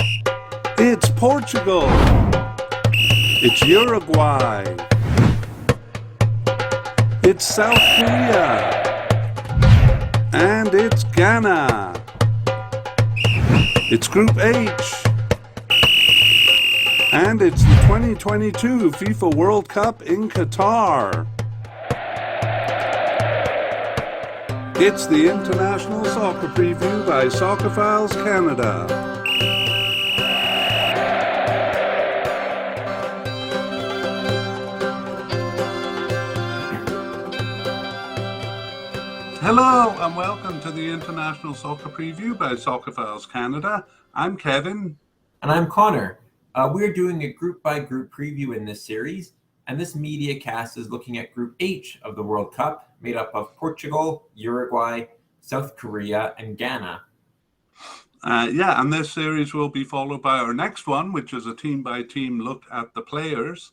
It's Portugal. It's Uruguay. It's South Korea. And it's Ghana. It's Group H. And it's the 2022 FIFA World Cup in Qatar. It's the International Soccer Preview by Soccerphiles Canada. Hello and welcome to the International Soccer Preview by Soccerphiles Canada. I'm Kevin. And I'm Connor. We're doing a group-by-group preview in this series, and this media cast is looking at Group H of the World Cup, made up of Portugal, Uruguay, South Korea, and Ghana. And this series will be followed by our next one, which is a team-by-team look at the players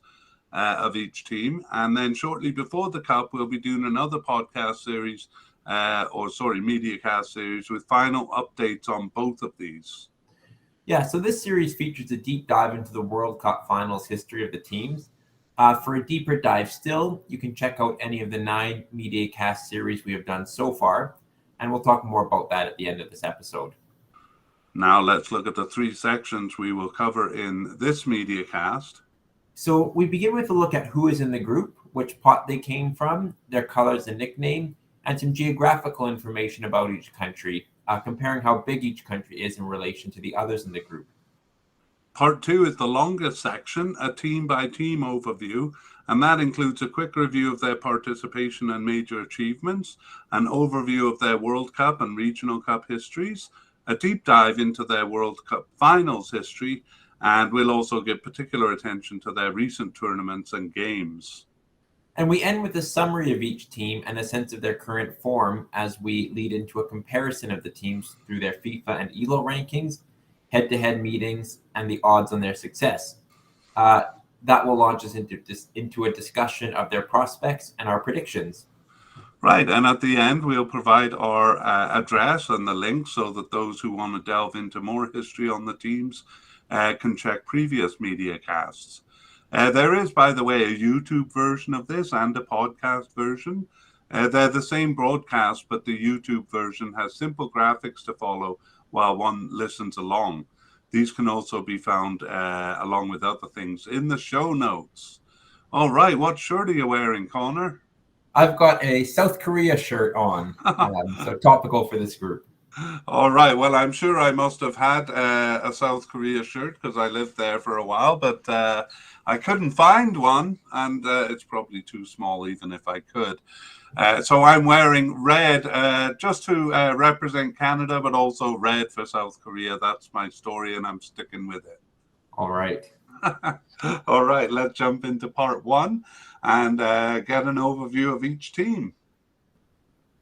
of each team. And then shortly before the Cup, we'll be doing another podcast series, media cast series with final updates on both of these. Yeah, so this series features a deep dive into the World Cup finals history of the teams. For a deeper dive still, you can check out any of the 9 media cast series we have done so far, and we'll talk more about that at the end of this episode. Now let's look at the 3 sections we will cover in this media cast. So we begin with a look at who is in the group, which pot they came from, their colors and nickname, and some geographical information about each country, comparing how big each country is in relation to the others in the group. Part 2 is the longest section, a team-by-team overview, and that includes a quick review of their participation and major achievements, an overview of their World Cup and Regional Cup histories, a deep dive into their World Cup finals history, and we'll also give particular attention to their recent tournaments and games. And we end with a summary of each team and a sense of their current form as we lead into a comparison of the teams through their FIFA and ELO rankings, head-to-head meetings, and the odds on their success. That will launch us into a discussion of their prospects and our predictions. Right, and at the end, we'll provide our address and the link so that those who want to delve into more history on the teams can check previous media casts. There is, by the way, a YouTube version of this and a podcast version. They're the same broadcast, but the YouTube version has simple graphics to follow while one listens along. These can also be found, along with other things, in the show notes. All right, what shirt are you wearing, Connor? I've got a South Korea shirt on, so topical for this group. All right. Well, I'm sure I must have had a South Korea shirt because I lived there for a while, but I couldn't find one, and it's probably too small even if I could. So I'm wearing red just to represent Canada, but also red for South Korea. That's my story, and I'm sticking with it. All right. All right. Let's jump into part 1 and get an overview of each team.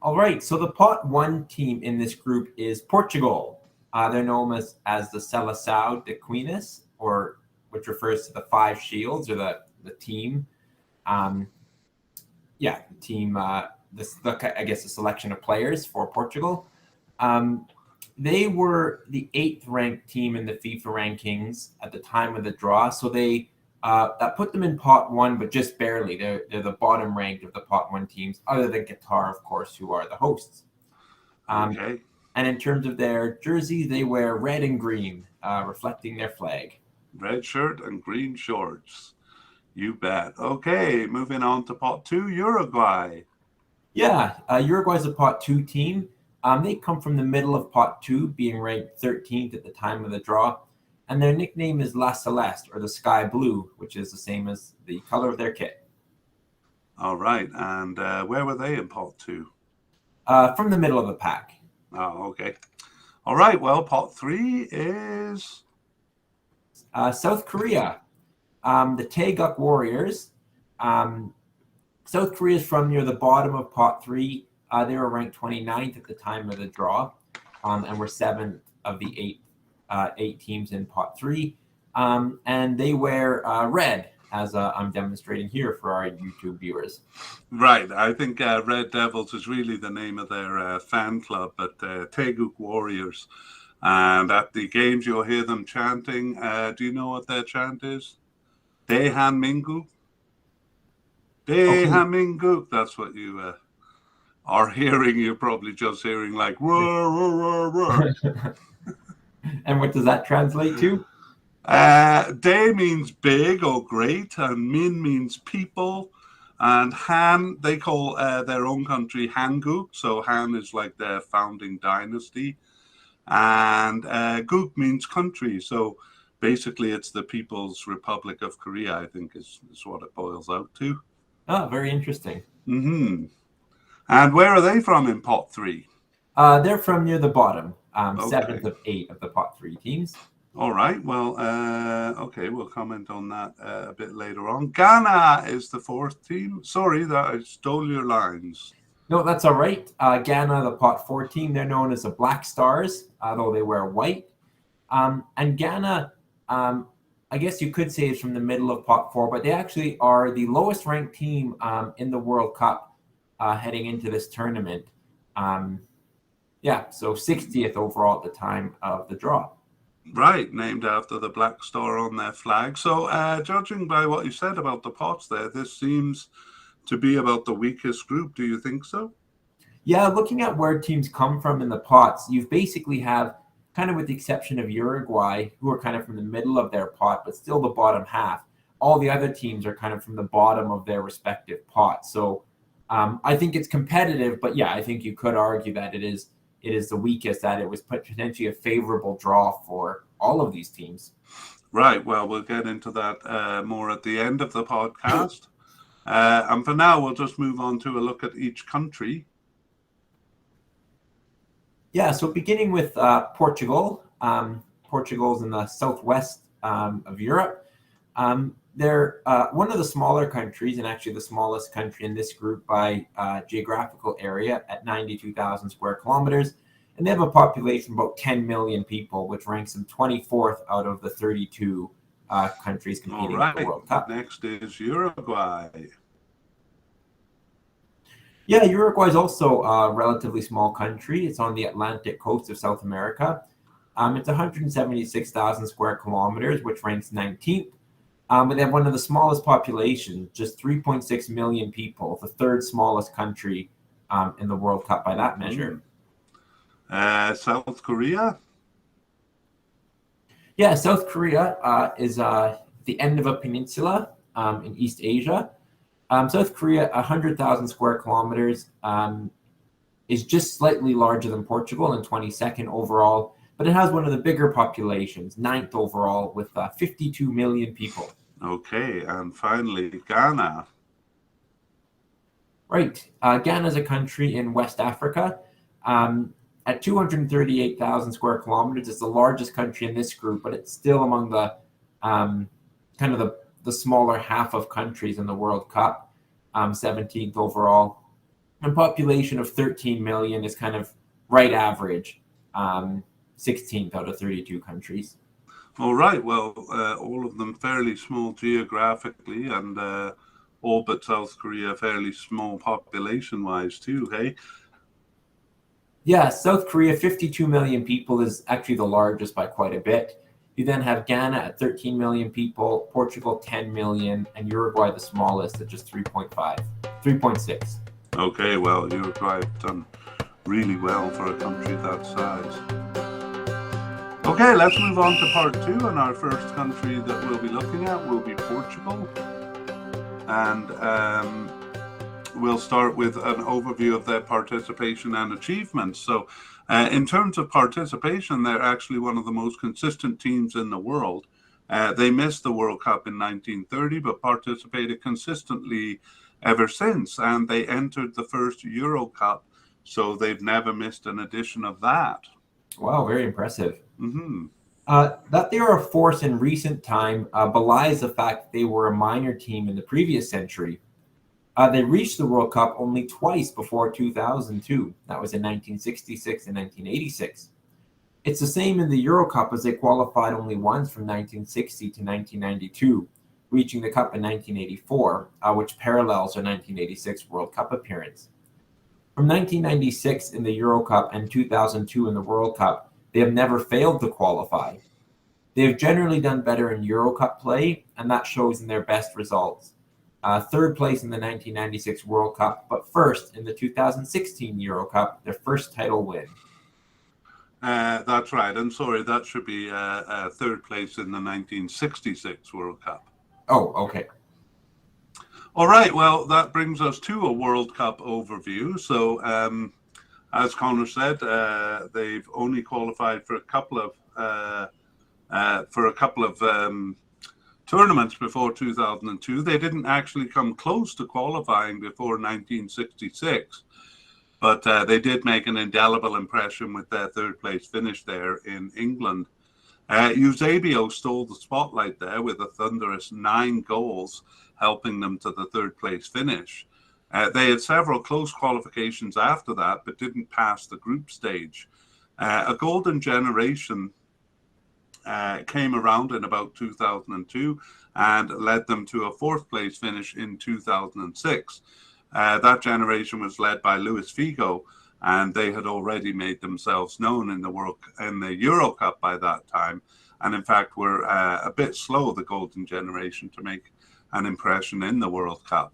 All right, so the pot 1 team in this group is Portugal. They're known as the Seleção de Quinas, or which refers to the 5 shields, or the team. I guess a selection of players for Portugal. They were the 8th ranked team in the FIFA rankings at the time of the draw, so they that put them in pot 1, but just barely. They're the bottom ranked of the pot 1 teams, other than Qatar, of course, who are the hosts. Okay. And in terms of their jersey, they wear red and green, reflecting their flag. Red shirt and green shorts. You bet. Okay, moving on to pot 2, Uruguay. Yeah, Uruguay's a pot 2 team. They come from the middle of pot 2, being ranked 13th at the time of the draw. And their nickname is La Celeste, or the Sky Blue, which is the same as the color of their kit. All right. And where were they in pot 2? From the middle of the pack. Oh, okay. All right. Well, pot 3 is... South Korea. The Taeguk Warriors. South Korea is from near the bottom of pot 3. They were ranked 29th at the time of the draw, and were 7th of the 8 teams in pot 3. And they wear red, as I'm demonstrating here for our YouTube viewers. Right. I think Red Devils is really the name of their fan club, but Taeguk Warriors And at the games, you'll hear them chanting. Do you know what their chant is? Dehan Minguk. Okay. Dehan Minguk. That's what you are hearing. You're probably just hearing like, roar, roar, roar, roar. And what does that translate to? De means big or great, and Min means people. And Han, they call their own country Hanguk. So Han is like their founding dynasty. And Guk means country. So basically, it's the People's Republic of Korea, I think is what it boils out to. Oh, very interesting. Mm-hmm. And where are they from in pot three? They're from near the bottom, seventh Okay. of 8 of the pot 3 teams. All right. Well, okay, we'll comment on that a bit later on. Ghana is the fourth team. Sorry that I stole your lines. No, that's all right. Ghana, the pot 4 team, they're known as the Black Stars, though they wear white. And Ghana, I guess you could say is from the middle of pot 4, but they actually are the lowest ranked team in the World Cup heading into this tournament. So 60th overall at the time of the draw. Right, named after the black star on their flag. So, judging by what you said about the pots there, this seems to be about the weakest group. Do you think so? Yeah, looking at where teams come from in the pots, you basically have, kind of with the exception of Uruguay, who are kind of from the middle of their pot, but still the bottom half. All the other teams are kind of from the bottom of their respective pot. So I think it's competitive, but yeah, I think you could argue that it is the weakest, that it was potentially a favorable draw for all of these teams. Right, well, we'll get into that more at the end of the podcast. And for now, we'll just move on to a look at each country. Yeah, so beginning with Portugal. Portugal's in the southwest of Europe. They're one of the smaller countries, and actually the smallest country in this group by geographical area at 92,000 square kilometers. And they have a population of about 10 million people, which ranks them 24th out of the 32 countries competing in the World Cup. Next is Uruguay. Yeah, Uruguay is also a relatively small country. It's on the Atlantic coast of South America. It's 176,000 square kilometers, which ranks 19th. But they have one of the smallest populations, just 3.6 million people, the third smallest country in the World Cup by that measure. South Korea? Yeah, South Korea is the end of a peninsula in East Asia. South Korea, 100,000 square kilometers, is just slightly larger than Portugal and 22nd overall, but it has one of the bigger populations, 9th overall, with 52 million people. Okay, and finally, Ghana. Right. Ghana is a country in West Africa. At 238,000 square kilometers, it's the largest country in this group, but it's still among the kind of the smaller half of countries in the World Cup, 17th overall. And population of 13 million is kind of right average, 16th out of 32 countries. All right, well, all of them fairly small geographically, and all but South Korea fairly small population-wise too, hey? Yeah, South Korea, 52 million people, is actually the largest by quite a bit. You then have Ghana at 13 million people, Portugal 10 million, and Uruguay the smallest at just 3.6. Okay, well, Uruguay have done really well for a country that size. Okay, let's move on to part 2, and our first country that we'll be looking at will be Portugal. And we'll start with an overview of their participation and achievements. So in terms of participation, they're actually one of the most consistent teams in the world. They missed the World Cup in 1930, but participated consistently ever since. And they entered the first Euro Cup, so they've never missed an edition of that. Wow, very impressive. Mm-hmm. That they are a force in recent time belies the fact that they were a minor team in the previous century. They reached the World Cup only twice before 2002. That was in 1966 and 1986. It's the same in the Euro Cup, as they qualified only once from 1960 to 1992, reaching the Cup in 1984, which parallels their 1986 World Cup appearance. From 1996 in the Euro Cup and 2002 in the World Cup, They have never failed to qualify. They have generally done better in Euro Cup play, and that shows in their best results. Third place in the 1996 World Cup, but first in the 2016 Euro Cup, their first title win. That's right. And sorry, that should be third place in the 1966 World Cup. Oh, okay. All right. Well, that brings us to a World Cup overview. So, as Connor said, they've only qualified for a couple of tournaments before 2002. They didn't actually come close to qualifying before 1966, but they did make an indelible impression with their third place finish there in England. Eusebio stole the spotlight there with a thunderous 9 goals, helping them to the third place finish. They had several close qualifications after that, but didn't pass the group stage. A golden generation came around in about 2002 and led them to a fourth place finish in 2006. That generation was led by Luis Figo, and they had already made themselves known in the Euro Cup by that time, and in fact were a bit slow, the golden generation, to make an impression in the World Cup.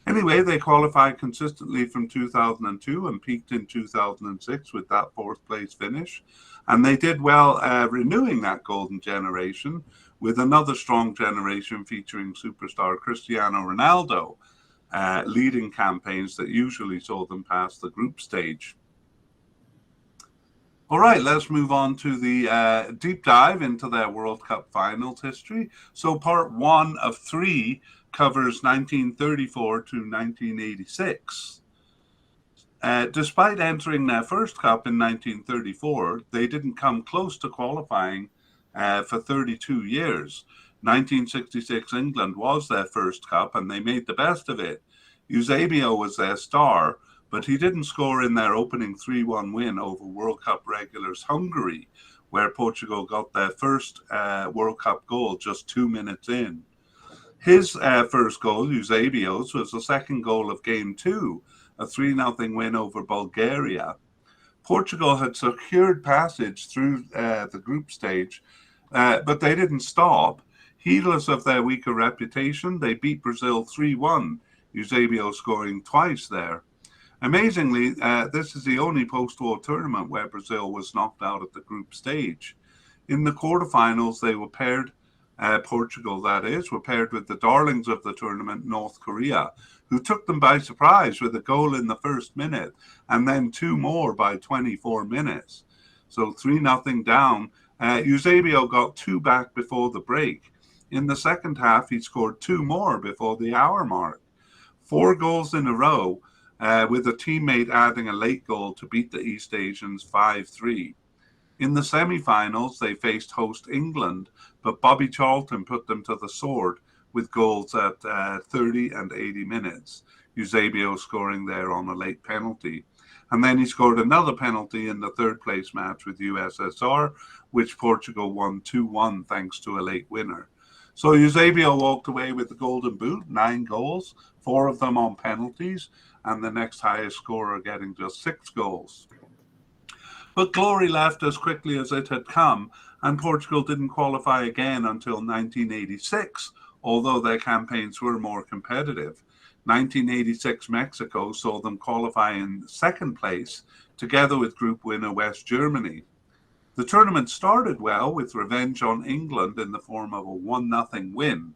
Anyway, they qualified consistently from 2002 and peaked in 2006 with that fourth place finish. And they did well renewing that golden generation with another strong generation featuring superstar Cristiano Ronaldo, leading campaigns that usually saw them past the group stage. All right, let's move on to the deep dive into their World Cup finals history. So part 1 of 3 covers 1934 to 1986. Despite entering their first cup in 1934, they didn't come close to qualifying for 32 years. 1966 England was their first cup, and they made the best of it. Eusebio was their star, but he didn't score in their opening 3-1 win over World Cup regulars Hungary, where Portugal got their first World Cup goal just 2 minutes in. His first goal, Eusebio's, was the second goal of Game 2, a 3-0 win over Bulgaria. Portugal had secured passage through the group stage, but they didn't stop. Heedless of their weaker reputation, they beat Brazil 3-1, Eusebio scoring twice there. Amazingly, this is the only post-war tournament where Brazil was knocked out at the group stage. In the quarterfinals, they were paired, Portugal that is, were paired with the darlings of the tournament, North Korea, who took them by surprise with a goal in the first minute and then 2 more by 24 minutes. So 3-0 down. Eusebio got 2 back before the break. In the second half, he scored 2 more before the hour mark. 4 goals in a row, with a teammate adding a late goal to beat the East Asians 5-3. In the semi-finals, they faced host England, but Bobby Charlton put them to the sword with goals at 30 and 80 minutes. Eusebio scoring there on a late penalty. And then he scored another penalty in the third place match with USSR, which Portugal won 2-1 thanks to a late winner. So Eusebio walked away with the golden boot, 9 goals, 4 of them on penalties, and the next highest scorer getting just 6 goals. But glory left as quickly as it had come, and Portugal didn't qualify again until 1986, although their campaigns were more competitive. 1986 Mexico saw them qualify in second place, together with group winner West Germany. The tournament started well, with revenge on England in the form of a 1-0 win.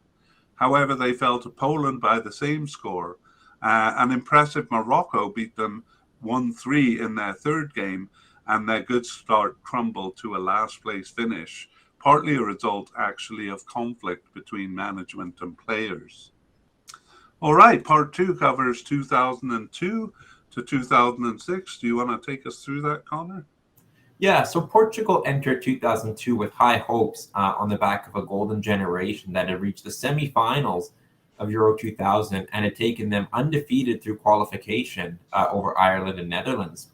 However, they fell to Poland by the same score. An impressive Morocco beat them 1-3 in their third game, and their good start crumbled to a last place finish, partly a result actually of conflict between management and players. All right, part 2 covers 2002 to 2006. Do you want to take us through that, Connor? Yeah, so Portugal entered 2002 with high hopes on the back of a golden generation that had reached the semi-finals of Euro 2000 and had taken them undefeated through qualification over Ireland and Netherlands.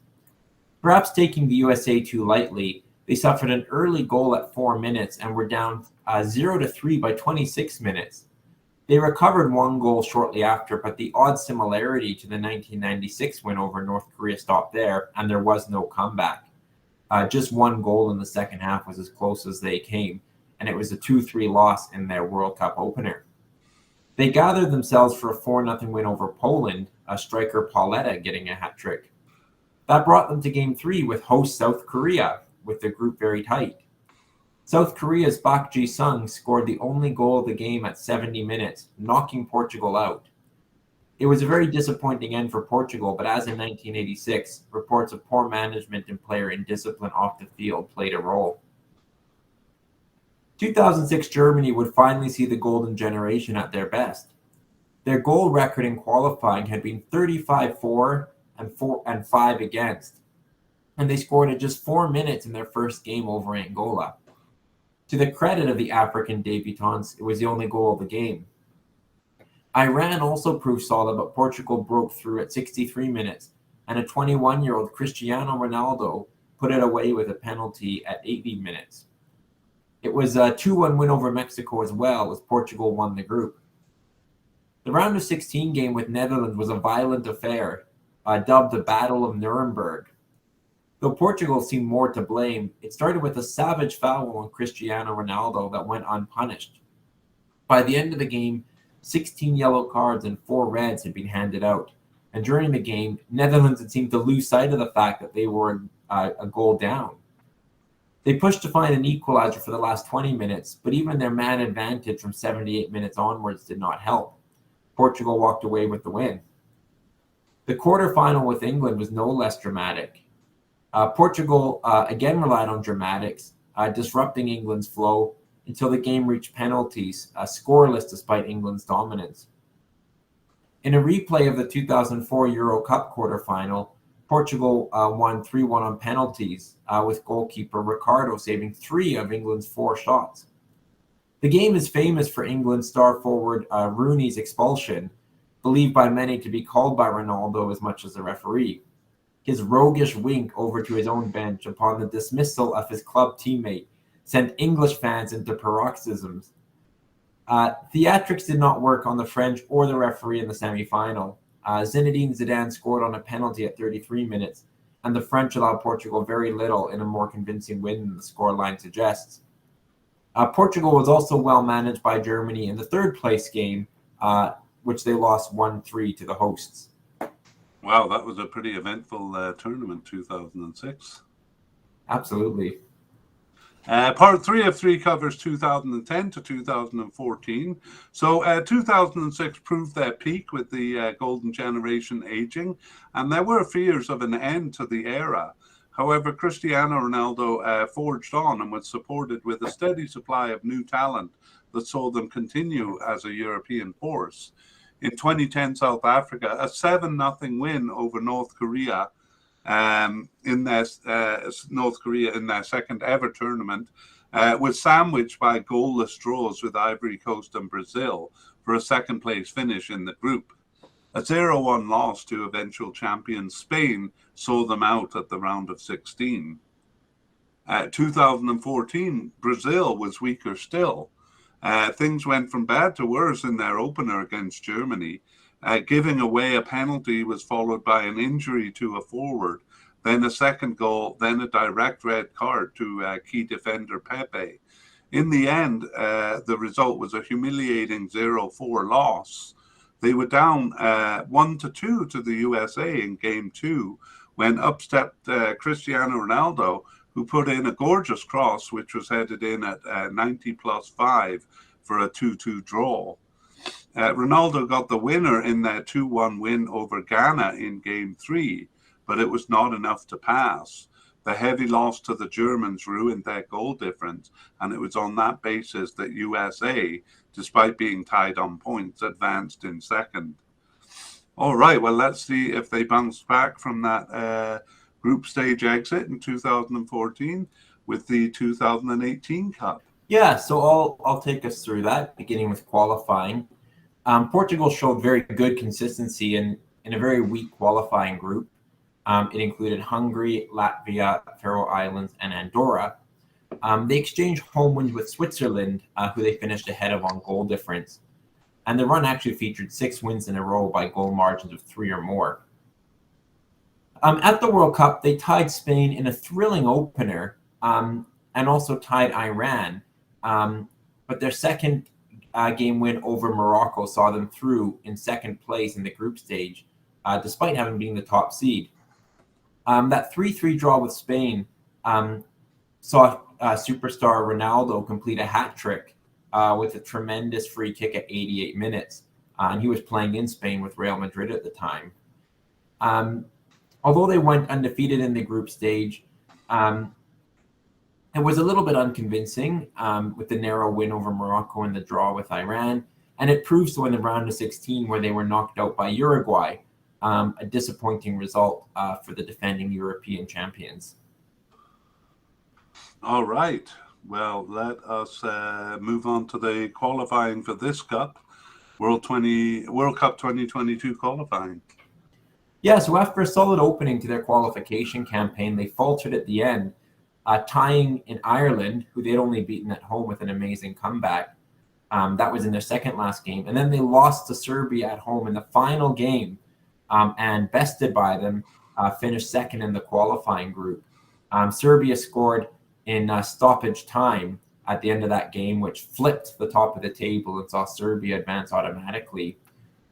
Perhaps taking the USA too lightly, they suffered an early goal at 4 minutes and were down 0-3 by 26 minutes. They recovered 1 goal shortly after, but the odd similarity to the 1996 win over North Korea stopped there, and there was no comeback. Just one goal in the second half was as close as they came, and it was a 2-3 loss in their World Cup opener. They gathered themselves for a 4-0 win over Poland, striker Pauletta getting a hat trick. That brought them to Game 3 with host South Korea, with the group very tight. South Korea's Bak Ji-sung scored the only goal of the game at 70 minutes, knocking Portugal out. It was a very disappointing end for Portugal, but as in 1986, reports of poor management and player indiscipline off the field played a role. 2006 Germany would finally see the golden generation at their best. Their goal record in qualifying had been 35-4 and 5 against, and they scored in just 4 minutes in their first game over Angola. To the credit of the African debutants, it was the only goal of the game. Iran also proved solid, but Portugal broke through at 63 minutes, and a 21-year-old Cristiano Ronaldo put it away with a penalty at 80 minutes. It was a 2-1 win over Mexico as well, as Portugal won the group. The round of 16 game with Netherlands was a violent affair, dubbed the Battle of Nuremberg. Though Portugal seemed more to blame, it started with a savage foul on Cristiano Ronaldo that went unpunished. By the end of the game, 16 yellow cards and 4 reds had been handed out, and during the game, Netherlands had seemed to lose sight of the fact that they were a goal down. They pushed to find an equalizer for the last 20 minutes, but even their man advantage from 78 minutes onwards did not help. Portugal walked away with the win. The quarterfinal with England was no less dramatic. Portugal again relied on dramatics, disrupting England's flow until the game reached penalties, scoreless despite England's dominance. In a replay of the 2004 Euro Cup quarterfinal, Portugal won 3-1 on penalties, with goalkeeper Ricardo saving 3 of England's 4 shots. The game is famous for England's star forward Rooney's expulsion, believed by many to be called by Ronaldo as much as the referee. His roguish wink over to his own bench upon the dismissal of his club teammate sent English fans into paroxysms. Theatrics did not work on the French or the referee in the semi-final. Zinedine Zidane scored on a penalty at 33 minutes, and the French allowed Portugal very little in a more convincing win than the scoreline suggests. Portugal was also well managed by Germany in the third place game, which they lost 1-3 to the hosts. Wow, that was a pretty eventful tournament, 2006. Absolutely. Part 3 of 3 covers 2010 to 2014. So 2006 proved their peak with the golden generation aging, and there were fears of an end to the era. However, Cristiano Ronaldo forged on and was supported with a steady supply of new talent that saw them continue as a European force. In 2010 South Africa, a 7-0 win over North Korea in their second ever tournament was sandwiched by goalless draws with Ivory Coast and Brazil for a second place finish in the group. A 0-1 loss to eventual champions Spain saw them out at the round of 16. 2014, Brazil was weaker still. Things went from bad to worse in their opener against Germany. Giving away a penalty was followed by an injury to a forward, then a second goal, then a direct red card to key defender Pepe. In the end, the result was a humiliating 0-4 loss. They were down 1-2 to the USA in Game 2 when up stepped Cristiano Ronaldo, who put in a gorgeous cross, which was headed in at 90+5 for a 2-2 draw. Ronaldo got the winner in their 2-1 win over Ghana in Game 3, but it was not enough to pass. The heavy loss to the Germans ruined their goal difference, and it was on that basis that USA, despite being tied on points, advanced in second. All right, well, let's see if they bounce back from that group stage exit in 2014 with the 2018 Cup. Yeah, so I'll take us through that, beginning with qualifying. Portugal showed very good consistency in a very weak qualifying group. It included Hungary, Latvia, Faroe Islands, and Andorra. They exchanged home wins with Switzerland, who they finished ahead of on goal difference. And the run actually featured 6 wins in a row by goal margins of 3 or more. At the World Cup, they tied Spain in a thrilling opener, and also tied Iran. But their second game win over Morocco saw them through in second place in the group stage, despite having been the top seed. That 3-3 draw with Spain saw superstar Ronaldo complete a hat trick with a tremendous free kick at 88 minutes. And he was playing in Spain with Real Madrid at the time. Although they went undefeated in the group stage, it was a little bit unconvincing with the narrow win over Morocco and the draw with Iran. And it proved so in the round of 16 where they were knocked out by Uruguay, a disappointing result for the defending European champions. All right. Well, let us move on to the qualifying for this cup, World Cup 2022 qualifying. Yeah, so after a solid opening to their qualification campaign, they faltered at the end, tying in Ireland, who they'd only beaten at home with an amazing comeback. That was in their second last game. And then they lost to Serbia at home in the final game, and bested by them, finished second in the qualifying group. Serbia scored in stoppage time at the end of that game, which flipped the top of the table and saw Serbia advance automatically.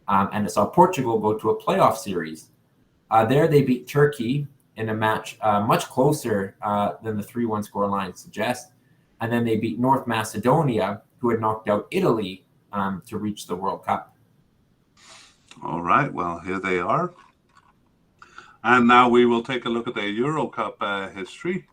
And it saw Portugal go to a playoff series. There they beat Turkey in a match much closer than the 3-1 scoreline suggests. And then they beat North Macedonia, who had knocked out Italy to reach the World Cup. All right, well, here they are. And now we will take a look at the Euro Cup history.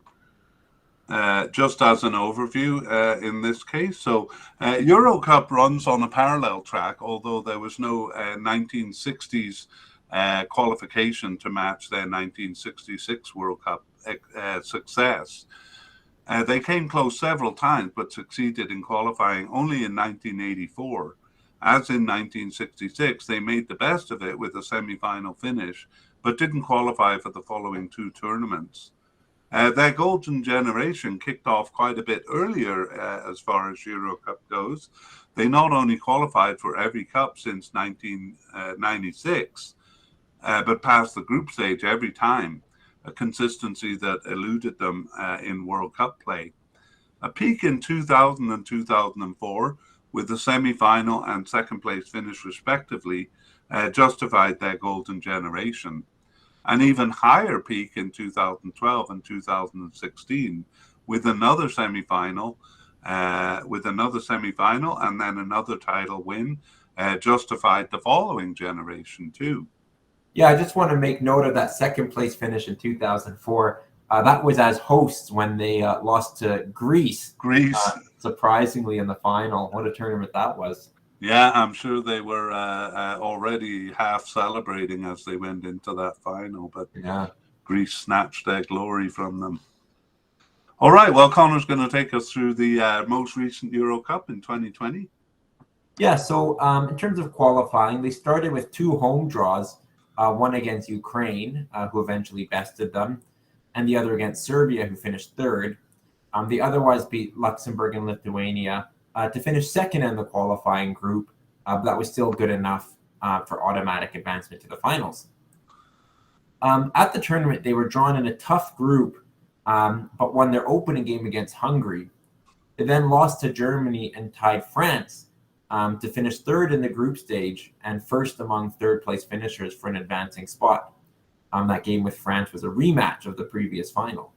Just as an overview in this case. So Euro Cup runs on a parallel track, although there was no 1960s qualification to match their 1966 World Cup success. They came close several times, but succeeded in qualifying only in 1984. As in 1966, they made the best of it with a semi-final finish, but didn't qualify for the following two tournaments. Their golden generation kicked off quite a bit earlier as far as Euro Cup goes. They not only qualified for every cup since 1996, but passed the group stage every time, a consistency that eluded them in World Cup play. A peak in 2000 and 2004, with the semi-final and second place finish respectively, justified their golden generation. An even higher peak in 2012 and 2016, with another semi-final, and then another title win, justified the following generation too. Yeah, I just want to make note of that second place finish in 2004. That was as hosts when they lost to Greece. Surprisingly in the final. What a tournament that was. Yeah, I'm sure they were already half celebrating as they went into that final, but yeah, Greece snatched their glory from them. All right, well, Connor's going to take us through the most recent Euro Cup in 2020. Yeah, so in terms of qualifying, they started with two home draws, one against Ukraine, who eventually bested them, and the other against Serbia, who finished third. They otherwise beat Luxembourg and Lithuania to finish second in the qualifying group, but that was still good enough for automatic advancement to the finals. At the tournament, they were drawn in a tough group, but won their opening game against Hungary. They then lost to Germany and tied France to finish third in the group stage and first among third-place finishers for an advancing spot. That game with France was a rematch of the previous final.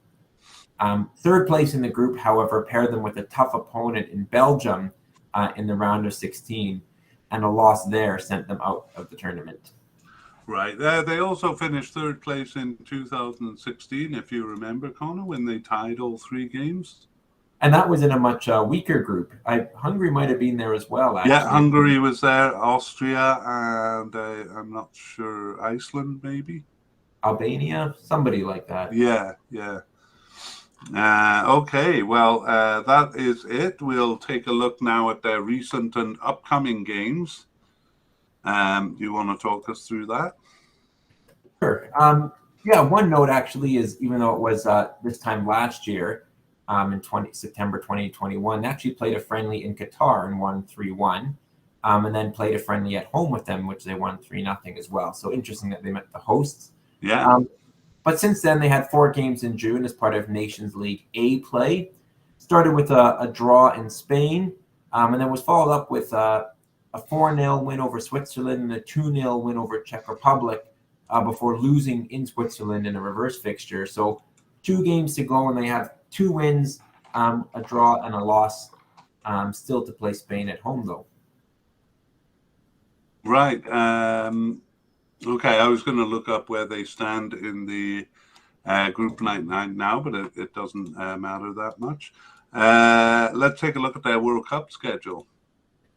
Third place in the group, however, paired them with a tough opponent in Belgium in the round of 16, and a loss there sent them out of the tournament. Right. They also finished third place in 2016, if you remember, Connor, when they tied all three games. And that was in a much weaker group. Hungary might have been there as well, actually. Yeah, Hungary was there, Austria, and I'm not sure, Iceland, maybe? Albania, somebody like that. Yeah. Okay, well, that is it. We'll take a look now at their recent and upcoming games. You want to talk us through that? Sure. Yeah, one note actually is, even though it was this time last year, in September 2021, they actually played a friendly in Qatar and won 3-1, and then played a friendly at home with them, which they won 3-0 as well. So interesting that they met the hosts. Yeah. But since then, they had 4 games in June as part of Nations League A play. Started with a draw in Spain, and then was followed up with a 4-0 win over Switzerland and a 2-0 win over Czech Republic before losing in Switzerland in a reverse fixture. So 2 games to go, and they have 2 wins, a draw, and a loss still to play Spain at home, though. Right. Okay, I was going to look up where they stand in the Group 9 now, but it doesn't matter that much. Let's take a look at their World Cup schedule.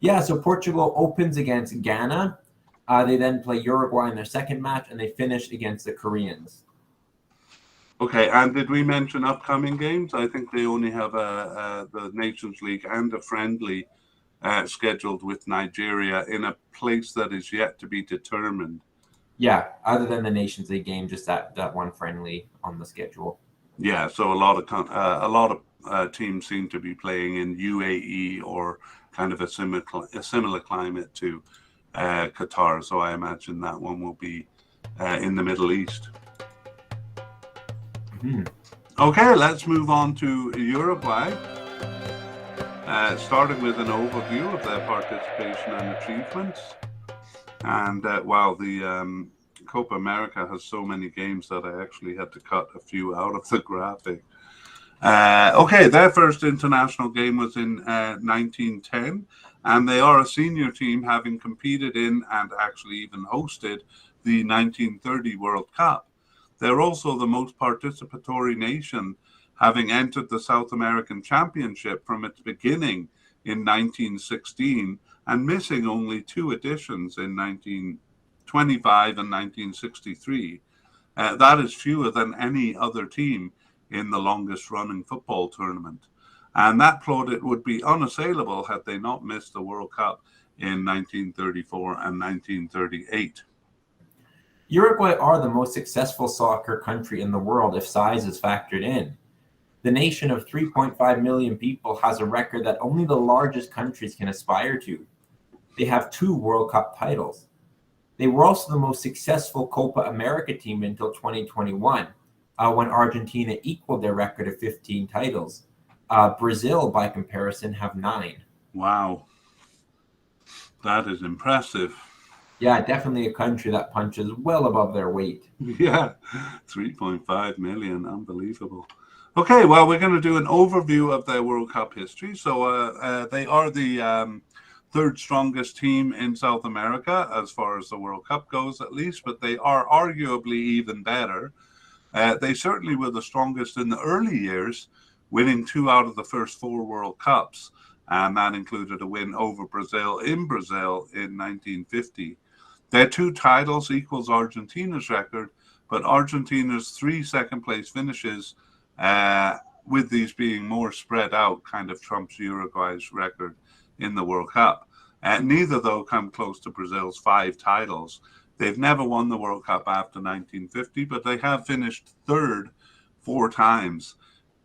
Yeah, so Portugal opens against Ghana. They then play Uruguay in their second match, and they finish against the Koreans. Okay, and did we mention upcoming games? I think they only have the Nations League and a friendly scheduled with Nigeria in a place that is yet to be determined. Yeah, other than the Nations League game, just that one friendly on the schedule. Yeah, so a lot of teams seem to be playing in UAE or kind of a similar climate to Qatar. So I imagine that one will be in the Middle East. Mm-hmm. Okay, let's move on to Uruguay. Starting with an overview of their participation and achievements. And while the Copa America has so many games that I actually had to cut a few out of the graphic. Okay, their first international game was in 1910, and they are a senior team, having competed in and actually even hosted the 1930 World Cup. They're also the most participatory nation, having entered the South American Championship from its beginning in 1916 and missing only 2 editions in 1925 and 1963. That is fewer than any other team in the longest running football tournament. And that plaudit would be unassailable had they not missed the World Cup in 1934 and 1938. Uruguay are the most successful soccer country in the world if size is factored in. The nation of 3.5 million people has a record that only the largest countries can aspire to. They have 2 World Cup titles. They were also the most successful Copa America team until 2021, when Argentina equaled their record of 15 titles. Brazil, by comparison, have 9. Wow. That is impressive. Yeah, definitely a country that punches well above their weight. Yeah, 3.5 million. Unbelievable. Okay, well, we're going to do an overview of their World Cup history. So they are the third strongest team in South America, as far as the World Cup goes, at least, but they are arguably even better. They certainly were the strongest in the early years, winning 2 out of the first 4 World Cups, and that included a win over Brazil in 1950. Their 2 titles equals Argentina's record, but Argentina's 3 second-place finishes, with these being more spread out, kind of trumps Uruguay's record in the World Cup. Neither, though, come close to Brazil's 5 titles. They've never won the World Cup after 1950, but they have finished third 4 times.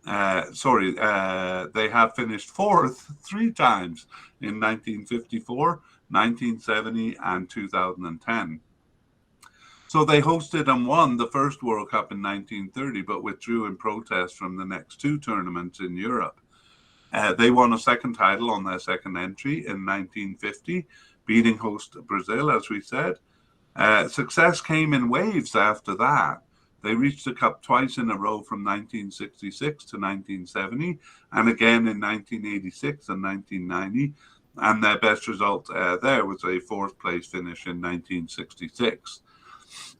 They have finished fourth 3 times in 1954, 1970, and 2010. So they hosted and won the first World Cup in 1930, but withdrew in protest from the next 2 tournaments in Europe. They won a second title on their second entry in 1950, beating host Brazil, as we said. Success came in waves after that. They reached the Cup twice in a row from 1966 to 1970, and again in 1986 and 1990. And their best result there was a 4th place finish in 1966.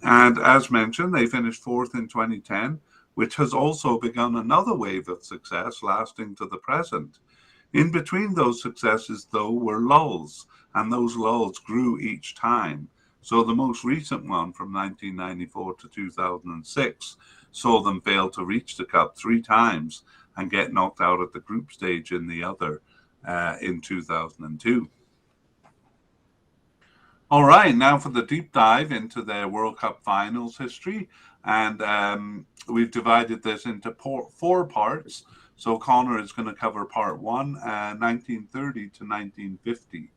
And as mentioned, they finished 4th in 2010, which has also begun another wave of success lasting to the present. In between those successes, though, were lulls, and those lulls grew each time. So the most recent one from 1994 to 2006 saw them fail to reach the Cup 3 times and get knocked out at the group stage in the other in 2002. All right, now for the deep dive into their World Cup finals history. And we've divided this into 4 parts. So Connor is going to cover part 1, 1930 to 1950.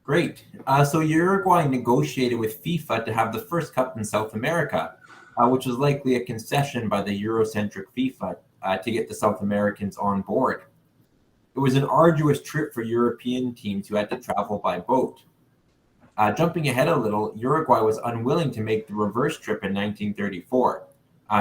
Great. So Uruguay negotiated with FIFA to have the first cup in South America. which was likely a concession by the Eurocentric FIFA to get the South Americans on board. It was an arduous trip for European teams who had to travel by boat. Jumping ahead a little, Uruguay was unwilling to make the reverse trip in 1934.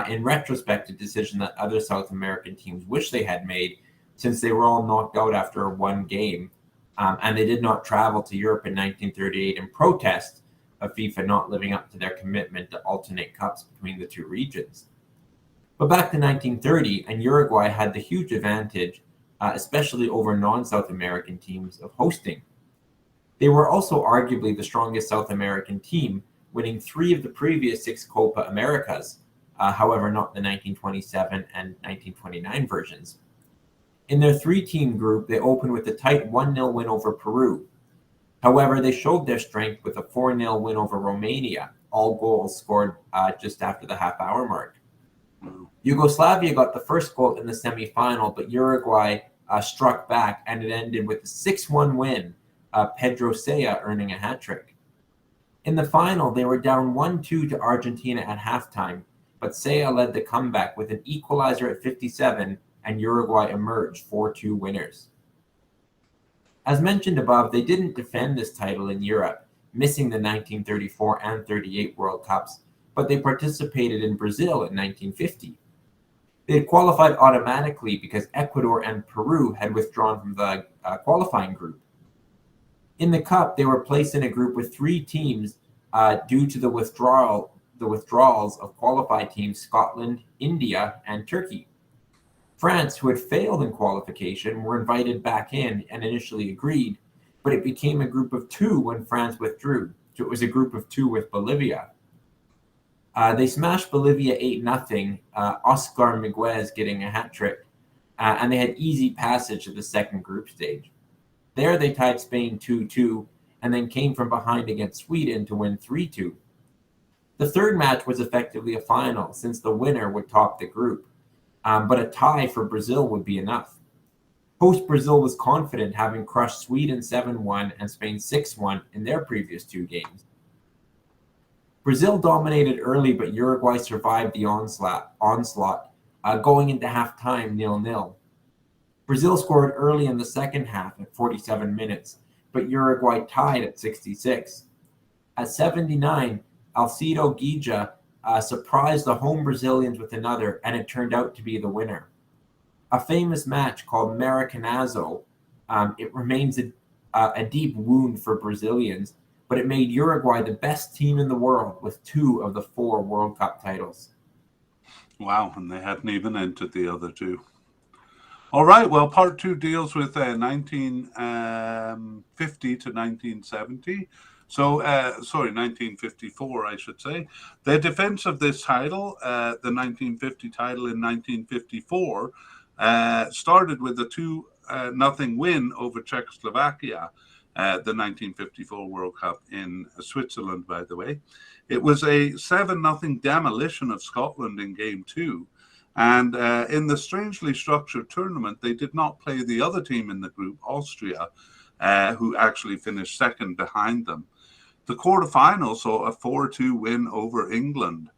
In retrospect, a decision that other South American teams wish they had made, since they were all knocked out after one game, and they did not travel to Europe in 1938 in protest of FIFA not living up to their commitment to alternate cups between the two regions. But back to 1930, and Uruguay had the huge advantage, especially over non-South American teams, of hosting. They were also arguably the strongest South American team, winning 3 of the previous 6 Copa Americas, however not the 1927 and 1929 versions. In their 3-team group, they opened with a tight 1-0 win over Peru. However, they showed their strength with a 4-0 win over Romania, all goals scored just after the half-hour mark. Yugoslavia got the first goal in the semi-final, but Uruguay struck back, and it ended with a 6-1 win, Pedro Saya earning a hat-trick. In the final, they were down 1-2 to Argentina at halftime, but Saya led the comeback with an equalizer at 57, and Uruguay emerged 4-2 winners. As mentioned above, they didn't defend this title in Europe, missing the 1934 and 38 World Cups, but they participated in Brazil in 1950. They had qualified automatically because Ecuador and Peru had withdrawn from the qualifying group. In the Cup, they were placed in a group with 3 teams due to the withdrawals of qualified teams Scotland, India, and Turkey. France, who had failed in qualification, were invited back in and initially agreed, but it became a group of 2 when France withdrew, so it was a group of 2 with Bolivia. They smashed Bolivia 8-0, Oscar Miguez getting a hat-trick, and they had easy passage to the second group stage. There they tied Spain 2-2, and then came from behind against Sweden to win 3-2. The third match was effectively a final, since the winner would top the group. But a tie for Brazil would be enough. Host Brazil was confident, having crushed Sweden 7-1 and Spain 6-1 in their previous 2 games. Brazil dominated early, but Uruguay survived the onslaught, going into halftime 0-0. Brazil scored early in the second half at 47 minutes, but Uruguay tied at 66. At 79, Alcido Guija surprised the home Brazilians with another, and it turned out to be the winner. A famous match called Maracanazo, it remains a deep wound for Brazilians, but it made Uruguay the best team in the world with 2 of the 4 World Cup titles. Wow, and they hadn't even entered the other 2. All right, well, part 2 deals with 1950 to 1970. 1954, I should say. The defense of this title, the 1950 title in 1954, started with a 2-0 win over Czechoslovakia, the 1954 World Cup in Switzerland, by the way. It was a 7-0 demolition of Scotland in Game 2. And in the strangely structured tournament, they did not play the other team in the group, Austria, who actually finished second behind them. The quarterfinal saw a 4-2 win over England.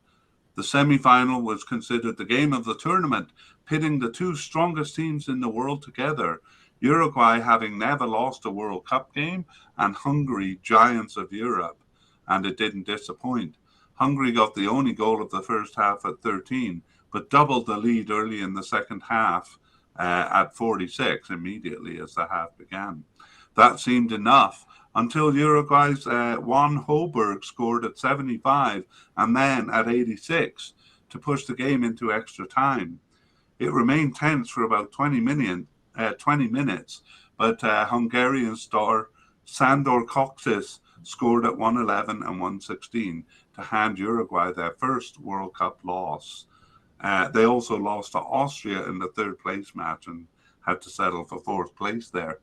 The semi-final was considered the game of the tournament, pitting the 2 strongest teams in the world together, Uruguay having never lost a World Cup game, and Hungary, giants of Europe. And it didn't disappoint. Hungary got the only goal of the first half at 13, but doubled the lead early in the second half at 46 immediately as the half began. That seemed enough until Uruguay's Juan Hoberg scored at 75 and then at 86 to push the game into extra time. It remained tense for about 20 minutes, but Hungarian star Sandor Kocsis scored at 111 and 116 to hand Uruguay their first World Cup loss. They also lost to Austria in the 3rd place match and had to settle for 4th place there.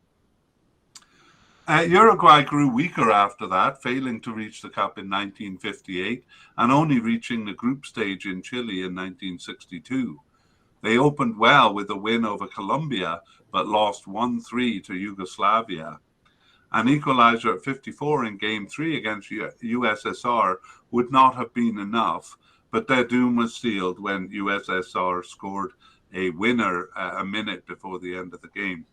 Uruguay grew weaker after that, failing to reach the Cup in 1958 and only reaching the group stage in Chile in 1962. They opened well with a win over Colombia, but lost 1-3 to Yugoslavia. An equalizer at 54 in Game 3 against USSR would not have been enough, but their doom was sealed when USSR scored a winner a minute before the end of the game.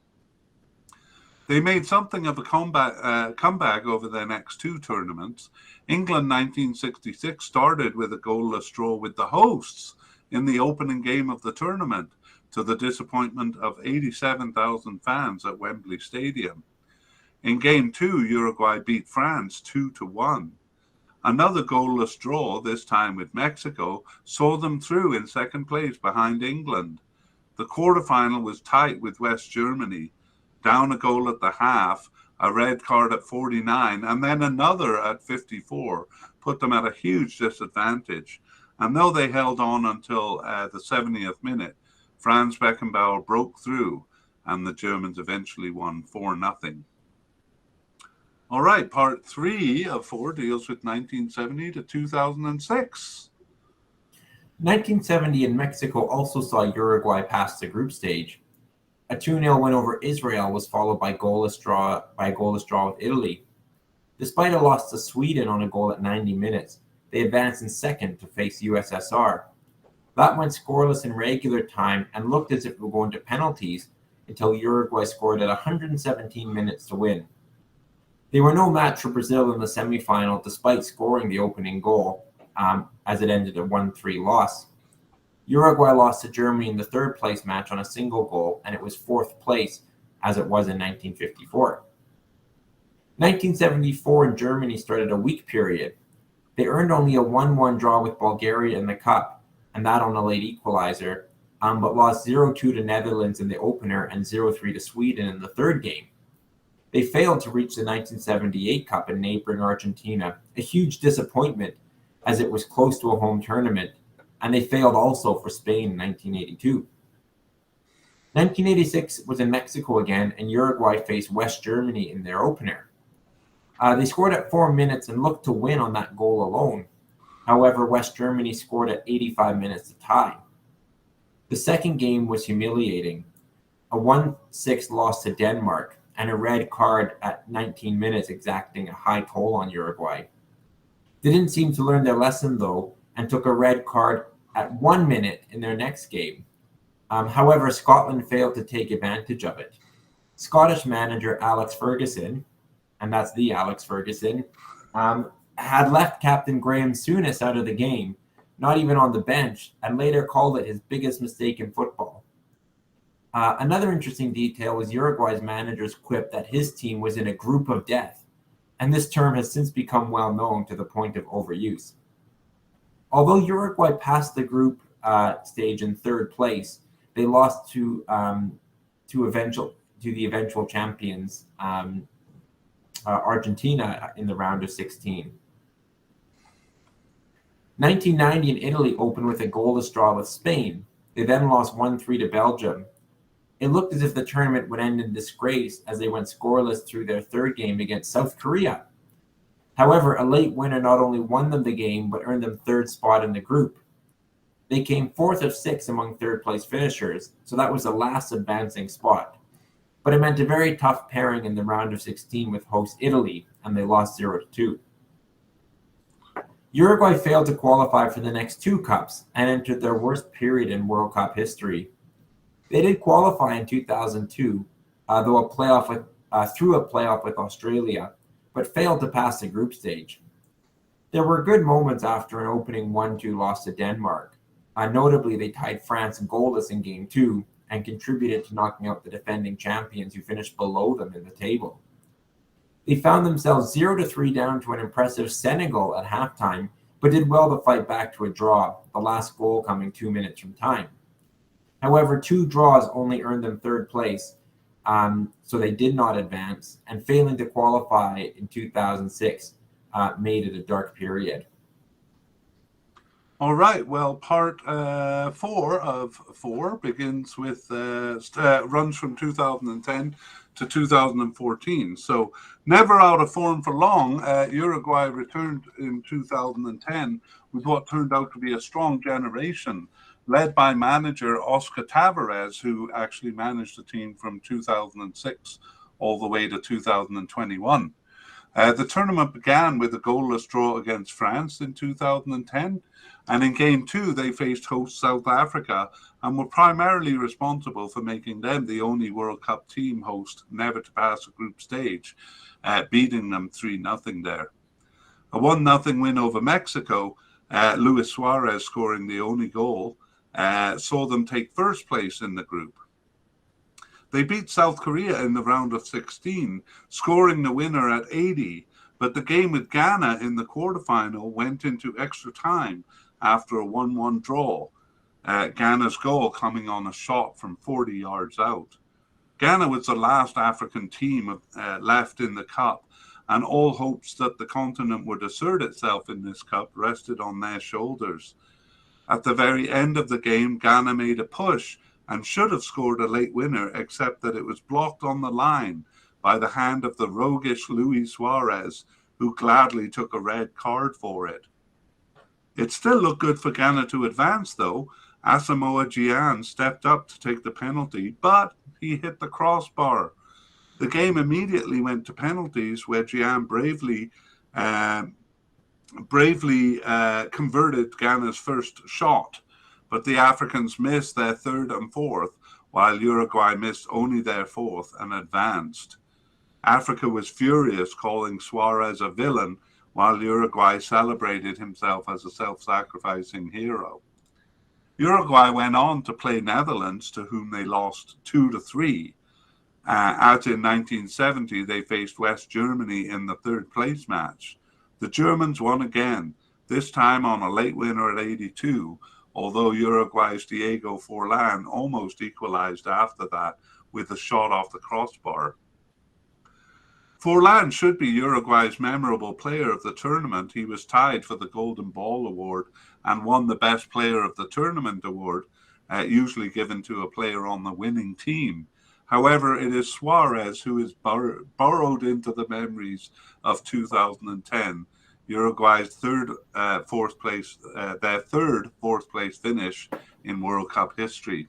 They made something of a comeback over their next two tournaments. England 1966 started with a goalless draw with the hosts in the opening game of the tournament, to the disappointment of 87,000 fans at Wembley Stadium. In Game 2, Uruguay beat France 2-1. Another goalless draw, this time with Mexico, saw them through in second place behind England. The quarterfinal was tight with West Germany, down a goal at the half, a red card at 49, and then another at 54, put them at a huge disadvantage. And though they held on until the 70th minute, Franz Beckenbauer broke through, and the Germans eventually won 4-0. All right, part 3 of 4 deals with 1970 to 2006. 1970 in Mexico also saw Uruguay pass the group stage. A 2-0 win over Israel was followed by a goalless draw with Italy. Despite a loss to Sweden on a goal at 90 minutes, they advanced in second to face USSR. That went scoreless in regular time and looked as if it would go into penalties until Uruguay scored at 117 minutes to win. They were no match for Brazil in the semifinal despite scoring the opening goal, as it ended a 1-3 loss. Uruguay lost to Germany in the third place match on a single goal, and it was fourth place as it was in 1954. 1974 in Germany started a weak period. They earned only a 1-1 draw with Bulgaria in the Cup, and that on a late equalizer, but lost 0-2 to Netherlands in the opener and 0-3 to Sweden in the third game. They failed to reach the 1978 Cup in neighboring Argentina, a huge disappointment as it was close to a home tournament, and they failed also for Spain in 1982. 1986 was in Mexico again, and Uruguay faced West Germany in their opener. They scored at 4 minutes and looked to win on that goal alone. However, West Germany scored at 85 minutes to tie. The second game was humiliating. A 1-6 loss to Denmark and a red card at 19 minutes exacting a high toll on Uruguay. They didn't seem to learn their lesson though and took a red card at 1 minute in their next game. However, Scotland failed to take advantage of it. Scottish manager Alex Ferguson, and that's the Alex Ferguson, had left captain Graham Souness out of the game, not even on the bench, and later called it his biggest mistake in football. Another interesting detail was Uruguay's manager's quip that his team was in a group of death, and this term has since become well known to the point of overuse. Although Uruguay passed the group stage in third place, they lost to the eventual champions, Argentina, in the round of 16. 1990 in Italy opened with a goalless draw with Spain. They then lost 1-3 to Belgium. It looked as if the tournament would end in disgrace as they went scoreless through their third game against South Korea. However, a late winner not only won them the game, but earned them third spot in the group. They came fourth of 6 among third-place finishers, so that was the last advancing spot. But it meant a very tough pairing in the round of 16 with host Italy, and they lost 0-2. Uruguay failed to qualify for the next 2 cups and entered their worst period in World Cup history. They did qualify in 2002, through a playoff with Australia, but failed to pass the group stage. There were good moments after an opening 1-2 loss to Denmark. Notably, they tied France goalless in Game 2 and contributed to knocking out the defending champions who finished below them in the table. They found themselves 0-3 down to an impressive Senegal at halftime, but did well to fight back to a draw, the last goal coming 2 minutes from time. However, 2 draws only earned them third place, so they did not advance, and failing to qualify in 2006 made it a dark period. All right. Well, part 4 of 4 begins with runs from 2010 to 2014. So never out of form for long, Uruguay returned in 2010 with what turned out to be a strong generation, led by manager Oscar Tavares, who actually managed the team from 2006 all the way to 2021. The tournament began with a goalless draw against France in 2010, and in Game 2 they faced host South Africa and were primarily responsible for making them the only World Cup team host never to pass a group stage, beating them 3-0 there. A 1-0 win over Mexico, Luis Suarez scoring the only goal, saw them take first place in the group. They beat South Korea in the round of 16, scoring the winner at 80, but the game with Ghana in the quarterfinal went into extra time after a 1-1 draw, Ghana's goal coming on a shot from 40 yards out. Ghana was the last African team left in the cup, and all hopes that the continent would assert itself in this cup rested on their shoulders. At the very end of the game, Ghana made a push and should have scored a late winner, except that it was blocked on the line by the hand of the roguish Luis Suarez, who gladly took a red card for it. It still looked good for Ghana to advance, though. Asamoah Gyan stepped up to take the penalty, but he hit the crossbar. The game immediately went to penalties, where Gyan bravely converted Ghana's first shot, but the Africans missed their third and fourth, while Uruguay missed only their fourth and advanced. Africa was furious, calling Suarez a villain, while Uruguay celebrated himself as a self-sacrificing hero. Uruguay went on to play Netherlands, to whom they lost 2-3. As in 1970, they faced West Germany in the third place match. The Germans won again, this time on a late winner at 82, although Uruguay's Diego Forlan almost equalized after that with a shot off the crossbar. Forlan should be Uruguay's memorable player of the tournament. He was tied for the Golden Ball award and won the Best Player of the Tournament award, usually given to a player on the winning team. However, it is Suarez who is burrowed into the memories of 2010, Uruguay's third fourth place finish in World Cup history.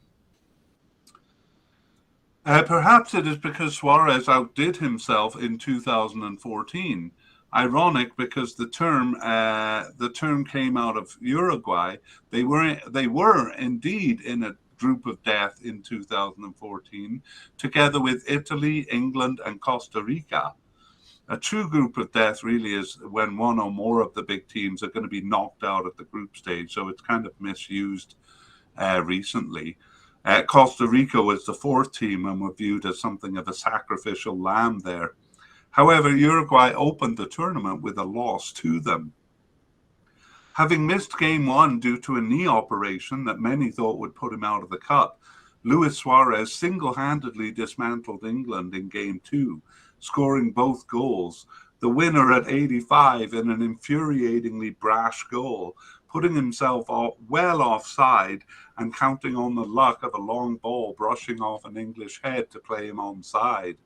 Perhaps it is because Suarez outdid himself in 2014. Ironic, because the term came out of Uruguay. They were indeed in a group of death in 2014, together with Italy, England, and Costa Rica. A true group of death really is when one or more of the big teams are going to be knocked out at the group stage, so it's kind of misused recently. Costa Rica was the fourth team and were viewed as something of a sacrificial lamb there. However, Uruguay opened the tournament with a loss to them. Having missed Game 1 due to a knee operation that many thought would put him out of the cup, Luis Suarez single-handedly dismantled England in Game 2, scoring both goals, the winner at 85 in an infuriatingly brash goal, putting himself well offside and counting on the luck of a long ball brushing off an English head to play him onside.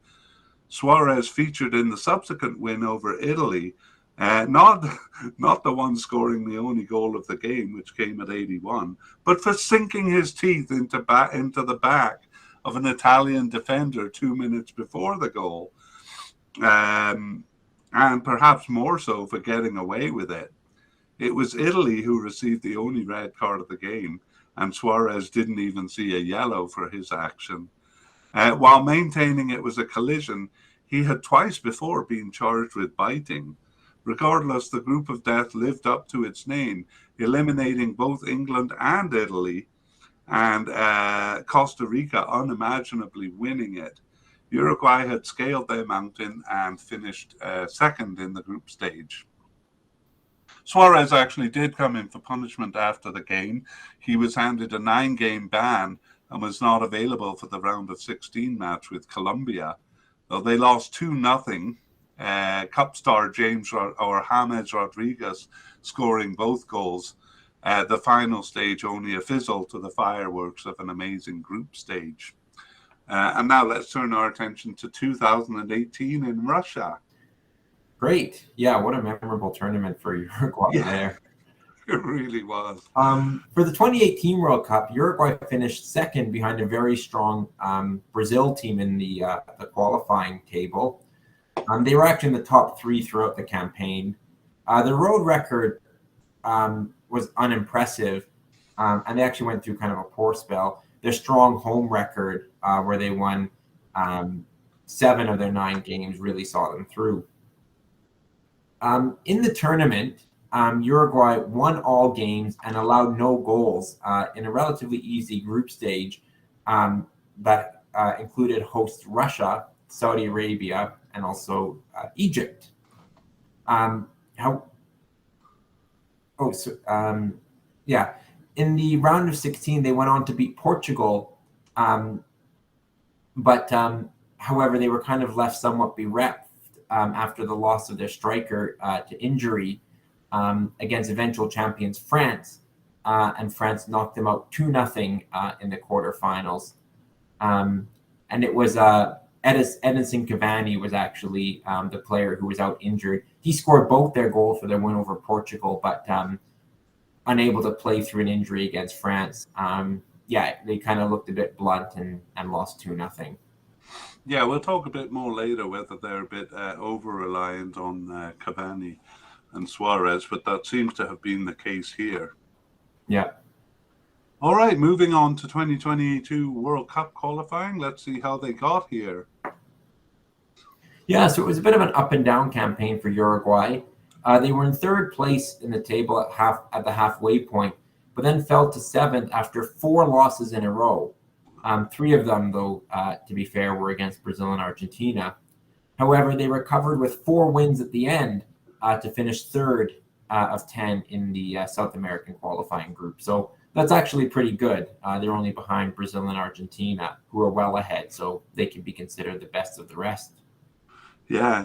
Suarez featured in the subsequent win over Italy, not the one scoring the only goal of the game, which came at 81, but for sinking his teeth into the back of an Italian defender 2 minutes before the goal, and perhaps more so for getting away with it. It was Italy who received the only red card of the game, and Suarez didn't even see a yellow for his action. While maintaining it was a collision, he had twice before been charged with biting. Regardless, the group of death lived up to its name, eliminating both England and Italy, and Costa Rica unimaginably winning it. Uruguay had scaled their mountain and finished second in the group stage. Suarez actually did come in for punishment after the game. He was handed a 9-game ban and was not available for the round of 16 match with Colombia. Though they lost 2-0, Cup star James Rodriguez scoring both goals. The final stage only a fizzle to the fireworks of an amazing group stage. And now let's turn our attention to 2018 in Russia. Great. Yeah, what a memorable tournament for Uruguay there. It really was. For the 2018 World Cup, Uruguay finished second behind a very strong Brazil team in the qualifying table. They were actually in the top 3 throughout the campaign. The road record was unimpressive, and they actually went through kind of a poor spell. Their strong home record, where they won 7 of their 9 games, really saw them through. In the tournament, Uruguay won all games and allowed no goals in a relatively easy group stage that included hosts Russia, Saudi Arabia, and also Egypt. Yeah. In the round of 16, they went on to beat Portugal, but however, they were kind of left somewhat bereft after the loss of their striker to injury against eventual champions France, and France knocked them out 2-0 in the quarterfinals. And it was Edinson Cavani was actually the player who was out injured. He scored both their goals for their win over Portugal, but unable to play through an injury against France. They kind of looked a bit blunt and lost 2-0. Yeah, we'll talk a bit more later whether they're a bit over-reliant on Cavani and Suarez, but that seems to have been the case here. Yeah. All right, moving on to 2022 World Cup qualifying. Let's see how they got here. Yeah, so it was a bit of an up and down campaign for Uruguay. They were in 3rd place in the table at the halfway point, but then fell to 7th after 4 losses in a row. 3 of them, though, to be fair, were against Brazil and Argentina. However, they recovered with 4 wins at the end to finish 3rd of 10 in the South American qualifying group. So that's actually pretty good. They're only behind Brazil and Argentina, who are well ahead, so they can be considered the best of the rest. Yeah.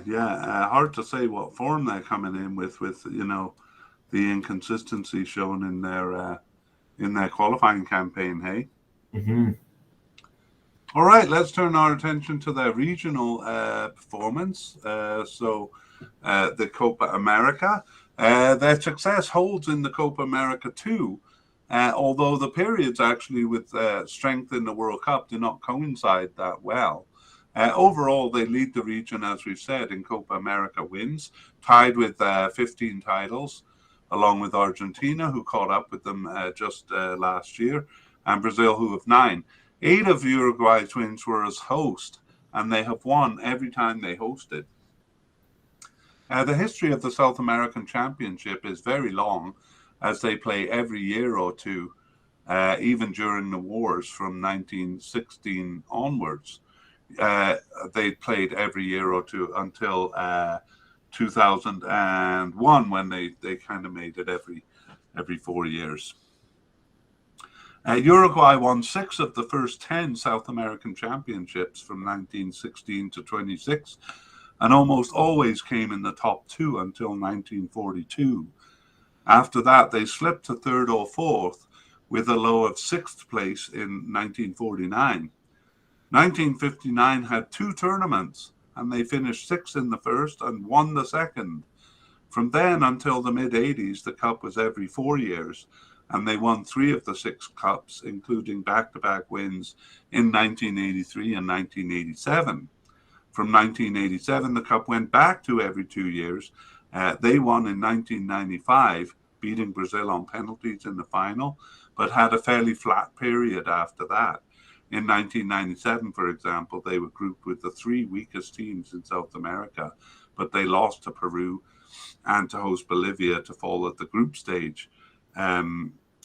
Hard to say what form they're coming in with the inconsistency shown in their qualifying campaign. Hey. Mm-hmm. All right, let's turn our attention to their regional performance. The Copa America. Their success holds in the Copa America too, although the periods actually with strength in the World Cup do not coincide that well. Overall, they lead the region, as we've said, in Copa America wins, tied with 15 titles, along with Argentina, who caught up with them just last year, and Brazil, who have 9. 8 of Uruguay's wins were as host, and they have won every time they hosted. The history of the South American Championship is very long, as they play every year or two, even during the wars from 1916 onwards. They played every year or two until 2001, when they kind of made it every 4 years. Uruguay won 6 of the first 10 South American championships from 1916 to 26, and almost always came in the top 2 until 1942. After that, they slipped to 3rd or 4th, with a low of 6th place in 1949. 1959 had 2 tournaments, and they finished 6th in the first and won the second. From then until the mid-80s, the Cup was every 4 years, and they won 3 of the 6 Cups, including back-to-back wins in 1983 and 1987. From 1987, the Cup went back to every 2 years. They won in 1995, beating Brazil on penalties in the final, but had a fairly flat period after that. In 1997, for example, they were grouped with the 3 weakest teams in South America, but they lost to Peru and to host Bolivia to fall at the group stage.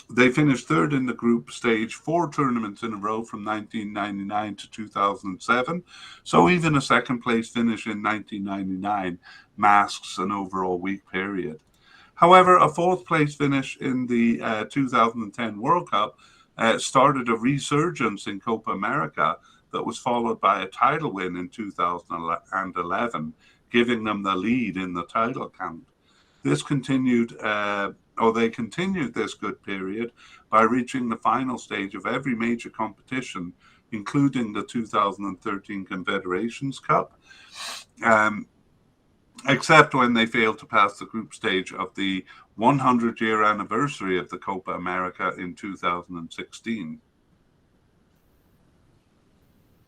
They finished 3rd in the group stage 4 tournaments in a row from 1999 to 2007. So even a 2nd place finish in 1999 masks an overall weak period. However, a 4th place finish in the 2010 World Cup started a resurgence in Copa America that was followed by a title win in 2011, giving them the lead in the title count. They continued this good period by reaching the final stage of every major competition, including the 2013 Confederations Cup, except when they failed to pass the group stage of the 100-year anniversary of the Copa America in 2016.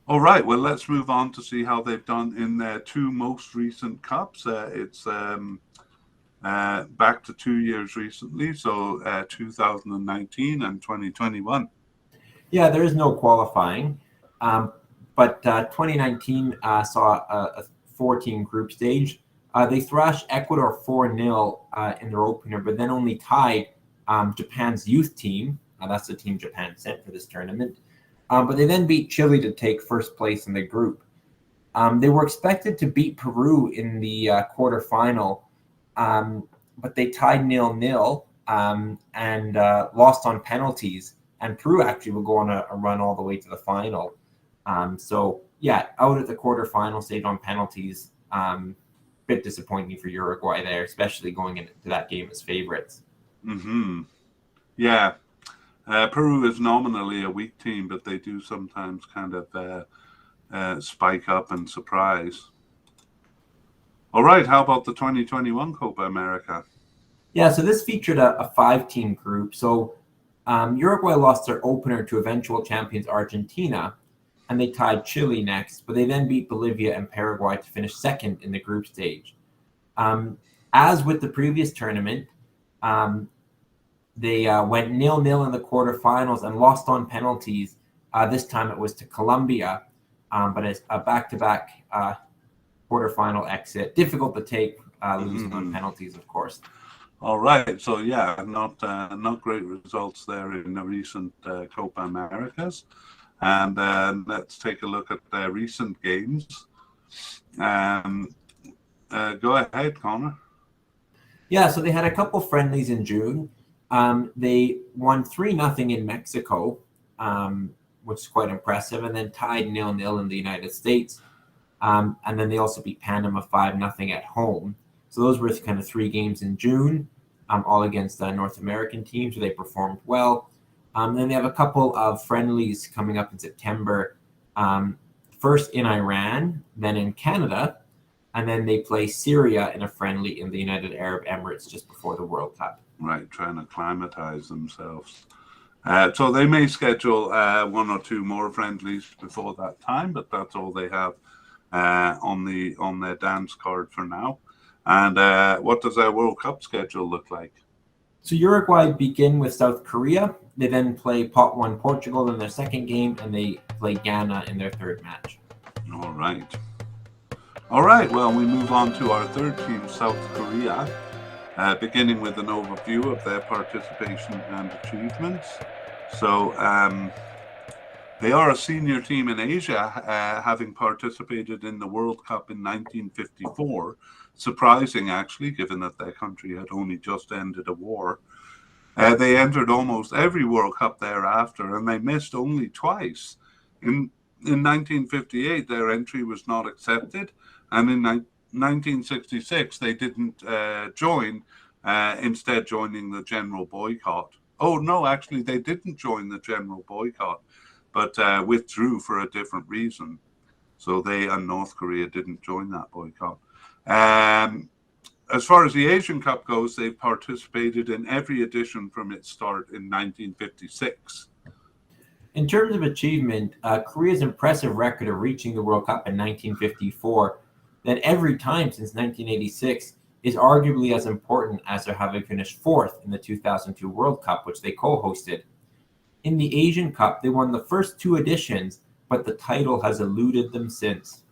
All right, well, let's move on to see how they've done in their two most recent cups. It's back to 2 years recently, so 2019 and 2021. Yeah, there is no qualifying, um, but 2019 saw a 14 group stage. They thrashed Ecuador 4-0 in their opener, but then only tied Japan's youth team. That's the team Japan sent for this tournament. But they then beat Chile to take first place in the group. They were expected to beat Peru in the quarterfinal, but they tied 0-0 and lost on penalties. And Peru actually will go on a run all the way to the final. So yeah, out at the quarterfinal stage on penalties. Bit disappointing for Uruguay there, especially going into that game as favorites. Mm-hmm. Yeah, Peru is nominally a weak team, but they do sometimes kind of spike up and surprise. All right, how about the 2021 Copa America? Yeah, so this featured a five-team group. So Uruguay lost their opener to eventual champions Argentina, and they tied Chile next, but they then beat Bolivia and Paraguay to finish second in the group stage. Um, as with the previous tournament, um, they went 0-0 in the quarterfinals and lost on penalties. This time it was to Colombia, but it's a back-to-back quarterfinal exit. Difficult to take, losing on penalties, of course. All right, so yeah, not great results there in the recent Copa Americas. And let's take a look at their recent games. Go ahead, Connor. Yeah, so they had a couple friendlies in June. They won 3-0 in Mexico, which is quite impressive, and then tied 0-0 in the United States. And then they also beat Panama 5-0 at home. So those were kind of three games in June, all against North American teams, where they performed well. Then they have a couple of friendlies coming up in September. First in Iran, then in Canada, and then they play Syria in a friendly in the United Arab Emirates just before the World Cup. Right, trying to acclimatize themselves. So they may schedule one or two more friendlies before that time, but that's all they have on their dance card for now. And what does their World Cup schedule look like? So Uruguay begin with South Korea. They then play Pot 1 Portugal in their second game, and they play Ghana in their third match. All right. All right, well, we move on to our third team, South Korea, beginning with an overview of their participation and achievements. So they are a senior team in Asia, having participated in the World Cup in 1954. Surprising, actually, given that their country had only just ended a war. They entered almost every World Cup thereafter, and they missed only twice. In 1958, their entry was not accepted, and in 1966, they didn't join, instead joining the general boycott. Oh, no, actually, they didn't join the general boycott, but withdrew for a different reason. So they and North Korea didn't join that boycott. As far as the Asian Cup goes, they've participated in every edition from its start in 1956. In terms of achievement, Korea's impressive record of reaching the World Cup in 1954, that every time since 1986, is arguably as important as their having finished fourth in the 2002 World Cup, which they co-hosted. In the Asian Cup, they won the first two editions, but the title has eluded them since.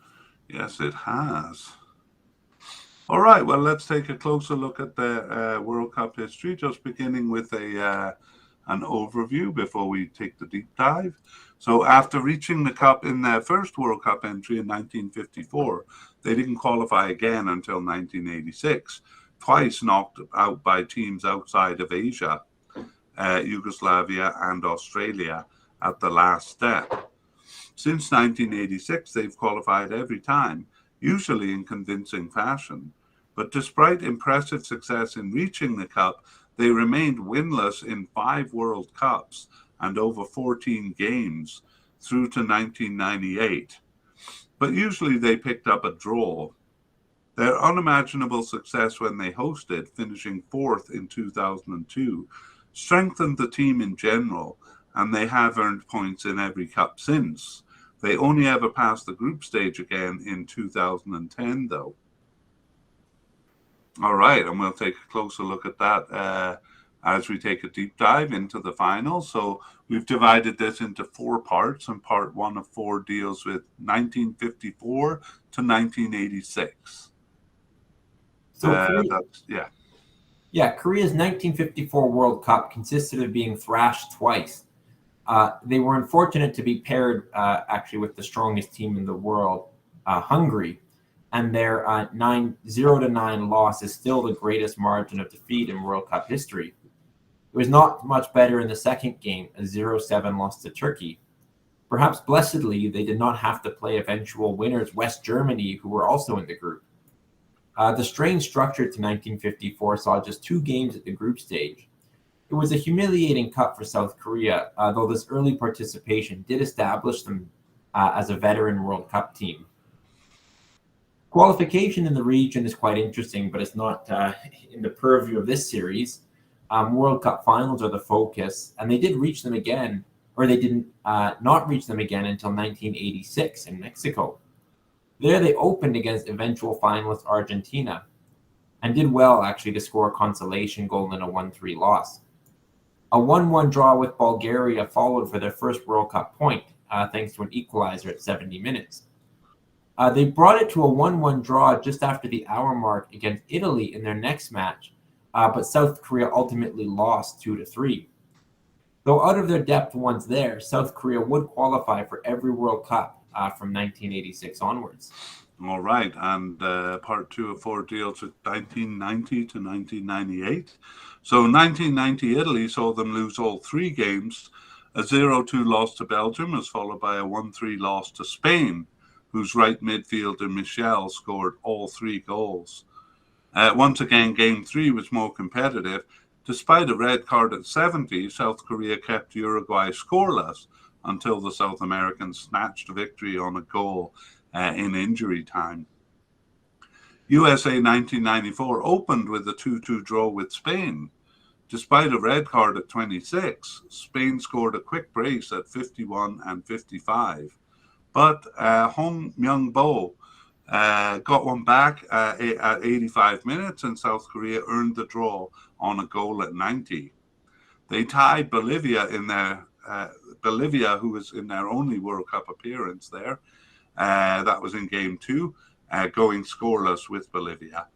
Yes, it has. All right, well, let's take a closer look at the World Cup history, just beginning with an overview before we take the deep dive. So after reaching the Cup in their first World Cup entry in 1954, they didn't qualify again until 1986, twice knocked out by teams outside of Asia, Yugoslavia and Australia at the last step. Since 1986, they've qualified every time, usually in convincing fashion. But despite impressive success in reaching the Cup, they remained winless in 5 World Cups and over 14 games through to 1998. But usually they picked up a draw. Their unimaginable success when they hosted, finishing 4th in 2002, strengthened the team in general, and they have earned points in every cup since. They only ever passed the group stage again in 2010, though. All right, and we'll take a closer look at that as we take a deep dive into the final. So we've divided this into 4 parts, and part 1 of 4 deals with 1954 to 1986. So Korea's 1954 World Cup consisted of being thrashed twice. They were unfortunate to be paired actually with the strongest team in the world, Hungary, and their 0-9 loss is still the greatest margin of defeat in World Cup history. It was not much better in the second game, a 0-7 loss to Turkey. Perhaps blessedly, they did not have to play eventual winners West Germany, who were also in the group. The strange structure to 1954 saw just 2 games at the group stage. It was a humiliating cup for South Korea, though this early participation did establish them as a veteran World Cup team. Qualification in the region is quite interesting, but it's not in the purview of this series. World Cup finals are the focus, and they did reach them again, or they didn't not reach them again until 1986 in Mexico. There they opened against eventual finalist Argentina, and did well actually to score a consolation goal in a 1-3 loss. A 1-1 draw with Bulgaria followed for their first World Cup point, thanks to an equalizer at 70 minutes. They brought it to a 1-1 draw just after the hour mark against Italy in their next match, but South Korea ultimately lost 2-3. Though out of their depth once there, South Korea would qualify for every World Cup from 1986 onwards. All right, and part 2 of 4 deals with 1990 to 1998. So 1990 Italy saw them lose all 3 games. A 0-2 loss to Belgium was followed by a 1-3 loss to Spain, whose right midfielder Michel scored all 3 goals. Once again, Game 3 was more competitive. Despite a red card at 70, South Korea kept Uruguay scoreless until the South Americans snatched a victory on a goal in injury time. USA 1994 opened with a 2-2 draw with Spain. Despite a red card at 26, Spain scored a quick brace at 51 and 55. But Hong Myung-bo got one back at 85 minutes, and South Korea earned the draw on a goal at 90. They tied Bolivia, who was in their only World Cup appearance there. That was in Game 2, going scoreless with Bolivia.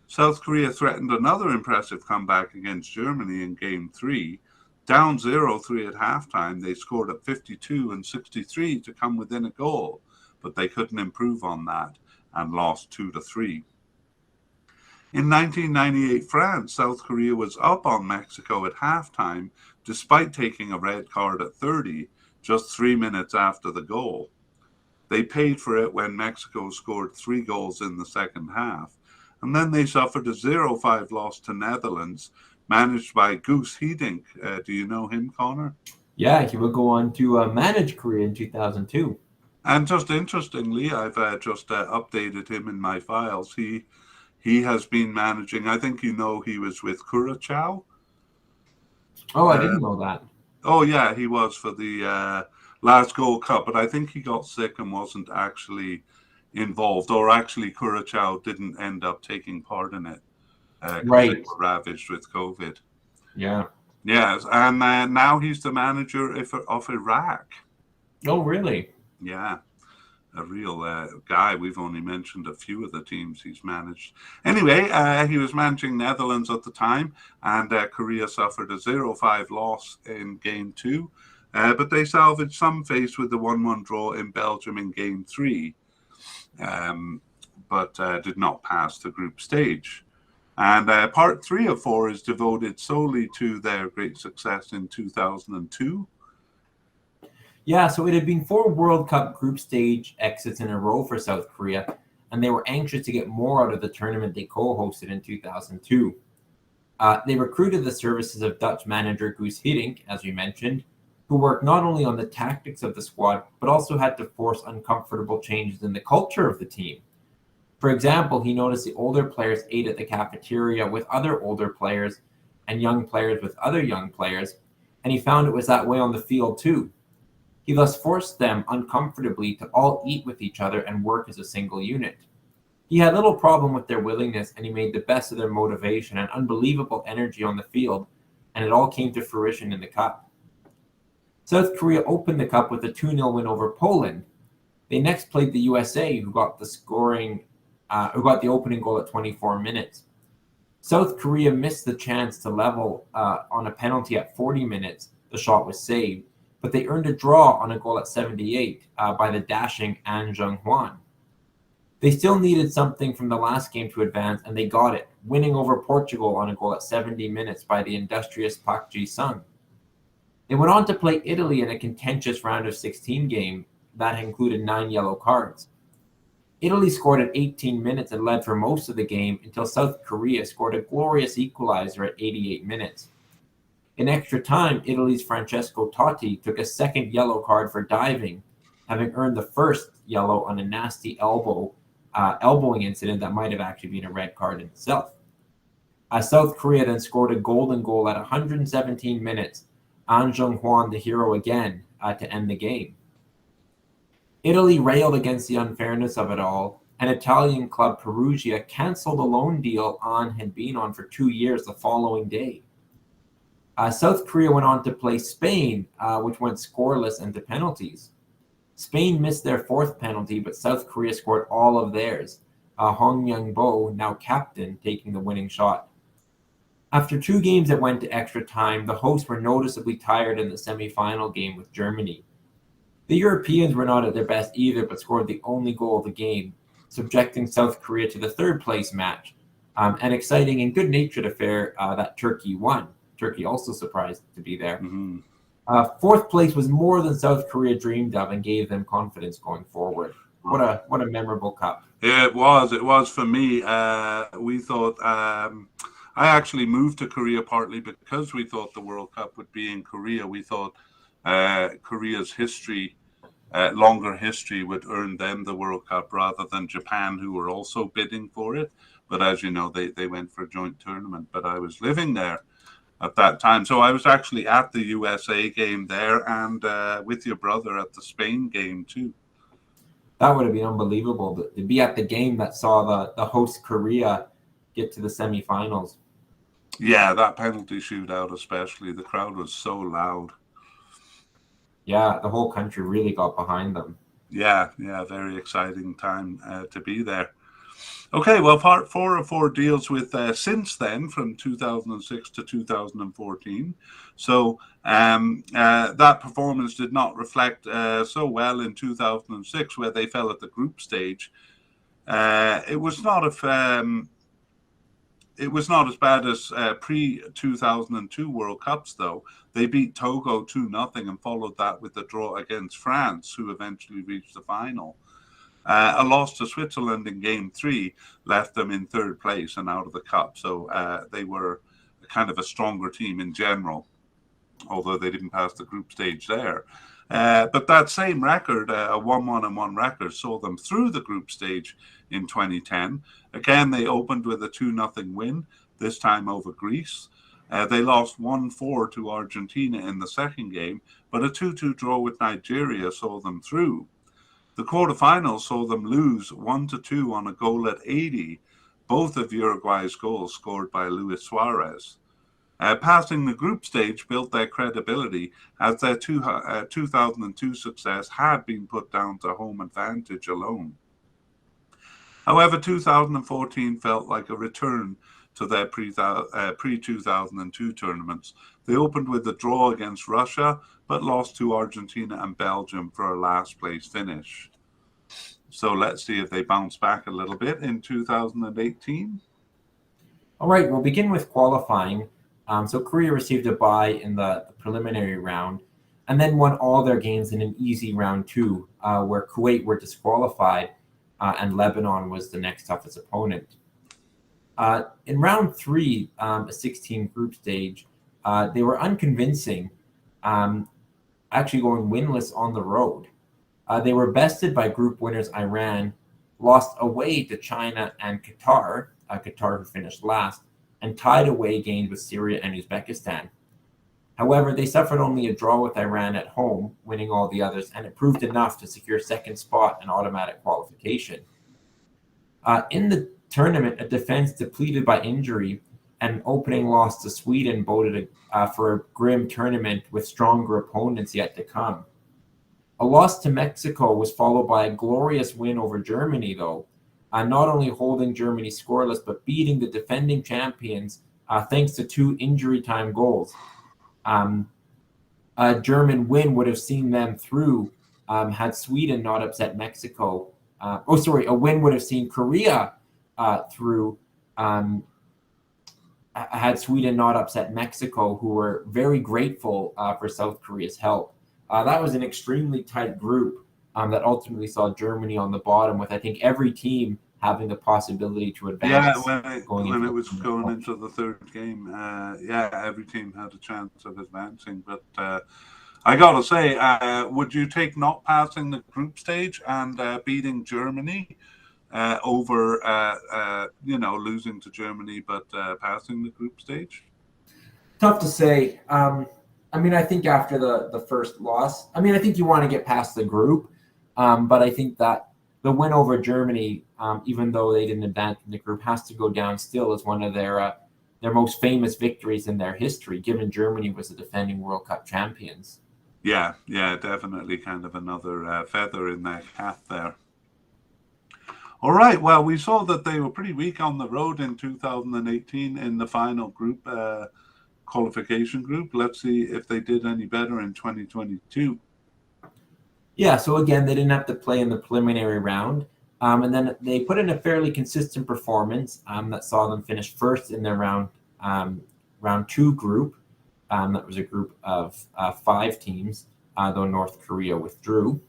South Korea threatened another impressive comeback against Germany in Game 3. Down 0-3 at halftime, they scored at 52 and 63 to come within a goal, but they couldn't improve on that and lost 2-3. In 1998 France, South Korea was up on Mexico at halftime, despite taking a red card at 30, just 3 minutes after the goal. They paid for it when Mexico scored 3 goals in the second half, and then they suffered a 0-5 loss to Netherlands, managed by Guus Hiddink. Do you know him, Connor? Yeah, he will go on to manage Korea in 2002. And just interestingly, I've just updated him in my files. He has been managing, I think he was with Curacao. Oh, I didn't know that. Oh, yeah, he was for the last Gold Cup, but I think he got sick and wasn't actually involved, or actually Curacao didn't end up taking part in it. Right. They were ravaged with COVID. Yeah. Yes, and now he's the manager of Iraq. Oh, really? Yeah, a real guy. We've only mentioned a few of the teams he's managed. Anyway, he was managing Netherlands at the time, and Korea suffered a 0-5 loss in Game 2, but they salvaged some face with the 1-1 draw in Belgium in Game 3, but did not pass the group stage. And part 3 of 4 is devoted solely to their great success in 2002. Yeah, so it had been 4 World Cup group stage exits in a row for South Korea, and they were anxious to get more out of the tournament they co-hosted in 2002. They recruited the services of Dutch manager Guus Hiddink, as we mentioned, who worked not only on the tactics of the squad, but also had to force uncomfortable changes in the culture of the team. For example, he noticed the older players ate at the cafeteria with other older players and young players with other young players, and he found it was that way on the field too. He thus forced them uncomfortably to all eat with each other and work as a single unit. He had little problem with their willingness, and he made the best of their motivation and unbelievable energy on the field, and it all came to fruition in the cup. South Korea opened the cup with a 2-0 win over Poland. They next played the USA, who got the opening goal at 24 minutes. South Korea missed the chance to level on a penalty at 40 minutes. The shot was saved, but they earned a draw on a goal at 78 by the dashing An Jung-hwan. They still needed something from the last game to advance, and they got it, winning over Portugal on a goal at 70 minutes by the industrious Park Ji-sung. They went on to play Italy in a contentious round of 16 game that included 9 yellow cards. Italy scored at 18 minutes and led for most of the game until South Korea scored a glorious equalizer at 88 minutes. In extra time, Italy's Francesco Totti took a second yellow card for diving, having earned the first yellow on a nasty elbowing incident that might have actually been a red card in itself. South Korea then scored a golden goal at 117 minutes, An Jung-hwan the hero again, to end the game. Italy railed against the unfairness of it all, and Italian club Perugia canceled a loan deal An had been on for 2 years the following day. South Korea went on to play Spain, which went scoreless and to penalties. Spain missed their 4th penalty, but South Korea scored all of theirs, Hong Young-bo, now captain, taking the winning shot. After 2 games that went to extra time, the hosts were noticeably tired in the semi-final game with Germany. The Europeans were not at their best either, but scored the only goal of the game, subjecting South Korea to the 3rd place match. An exciting and good-natured affair that Turkey won. Turkey also surprised to be there. Mm-hmm. 4th place was more than South Korea dreamed of and gave them confidence going forward. What a memorable cup. It was for me. We thought I actually moved to Korea partly because we thought the World Cup would be in Korea. We thought Korea's longer history would earn them the World Cup rather than Japan, who were also bidding for it. But as you know, they went for a joint tournament. But I was living there at that time. So I was actually at the USA game there and with your brother at the Spain game too. That would have been unbelievable to be at the game that saw the host Korea get to the semifinals. Yeah, that penalty shootout especially. The crowd was so loud. Yeah, the whole country really got behind them. Yeah, very exciting time to be there. Okay, well, part 4 of 4 deals with since then, from 2006 to 2014. So that performance did not reflect so well in 2006, where they fell at the group stage. It was not as bad as pre-2002 World Cups, though. They beat Togo 2-0 and followed that with a draw against France, who eventually reached the final. A loss to Switzerland in Game 3 left them in 3rd place and out of the cup. So they were kind of a stronger team in general, although they didn't pass the group stage there. But that same record, a 1-1-1 record, saw them through the group stage in 2010. Again, they opened with a 2-0 win, this time over Greece. They lost 1-4 to Argentina in the second game, but a 2-2 draw with Nigeria saw them through. The quarterfinals saw them lose 1-2 on a goal at 80, both of Uruguay's goals scored by Luis Suarez. Passing the group stage built their credibility, as their 2002 success had been put down to home advantage alone. However, 2014 felt like a return to their pre-2002 tournaments. They opened with a draw against Russia, but lost to Argentina and Belgium for a last place finish. So let's see if they bounce back a little bit in 2018. All right, we'll begin with qualifying. So Korea received a bye in the preliminary round and then won all their games in an easy round 2, where Kuwait were disqualified and Lebanon was the next toughest opponent. In round 3, a 16 group stage, they were unconvincing, actually going winless on the road. They were bested by group winners Iran, lost away to China and Qatar, Qatar who finished last, and tied away games with Syria and Uzbekistan. However, they suffered only a draw with Iran at home, winning all the others, and it proved enough to secure second spot and automatic qualification. In the tournament, a defense depleted by injury and an opening loss to Sweden boded for a grim tournament with stronger opponents yet to come. A loss to Mexico was followed by a glorious win over Germany, though, not only holding Germany scoreless, but beating the defending champions thanks to 2 injury time goals. A German win would have seen them through had Sweden not upset Mexico. A win would have seen Korea through had Sweden not upset Mexico, who were very grateful for South Korea's help. That was an extremely tight group that ultimately saw Germany on the bottom, with I think every team having the possibility to advance. Yeah, when it was going into the third game, every team had a chance of advancing. But I gotta say, would you take not passing the group stage and beating Germany over losing to Germany but passing the group stage? Tough to say. I think after the first loss, I think you want to get past the group, but I think that the win over Germany, even though they didn't advance in the group, has to go down still as one of their most famous victories in their history, given Germany was the defending World Cup champions. Yeah, definitely kind of another feather in their cap there. All right, well, we saw that they were pretty weak on the road in 2018 in the final group qualification group. Let's see if they did any better in 2022. Yeah, so again, they didn't have to play in the preliminary round. And then they put in a fairly consistent performance that saw them finish first in their round 2 group. That was a group of 5 teams, though North Korea withdrew.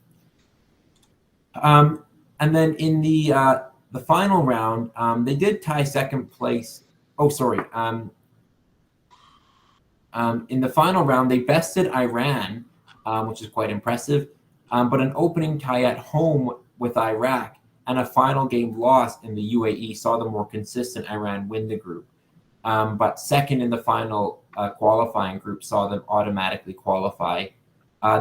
And then in the final round, they did tie second place. In the final round, they bested Iran, which is quite impressive. But an opening tie at home with Iraq and a final game loss in the UAE saw the more consistent Iran win the group. But second in the final qualifying group saw them automatically qualify.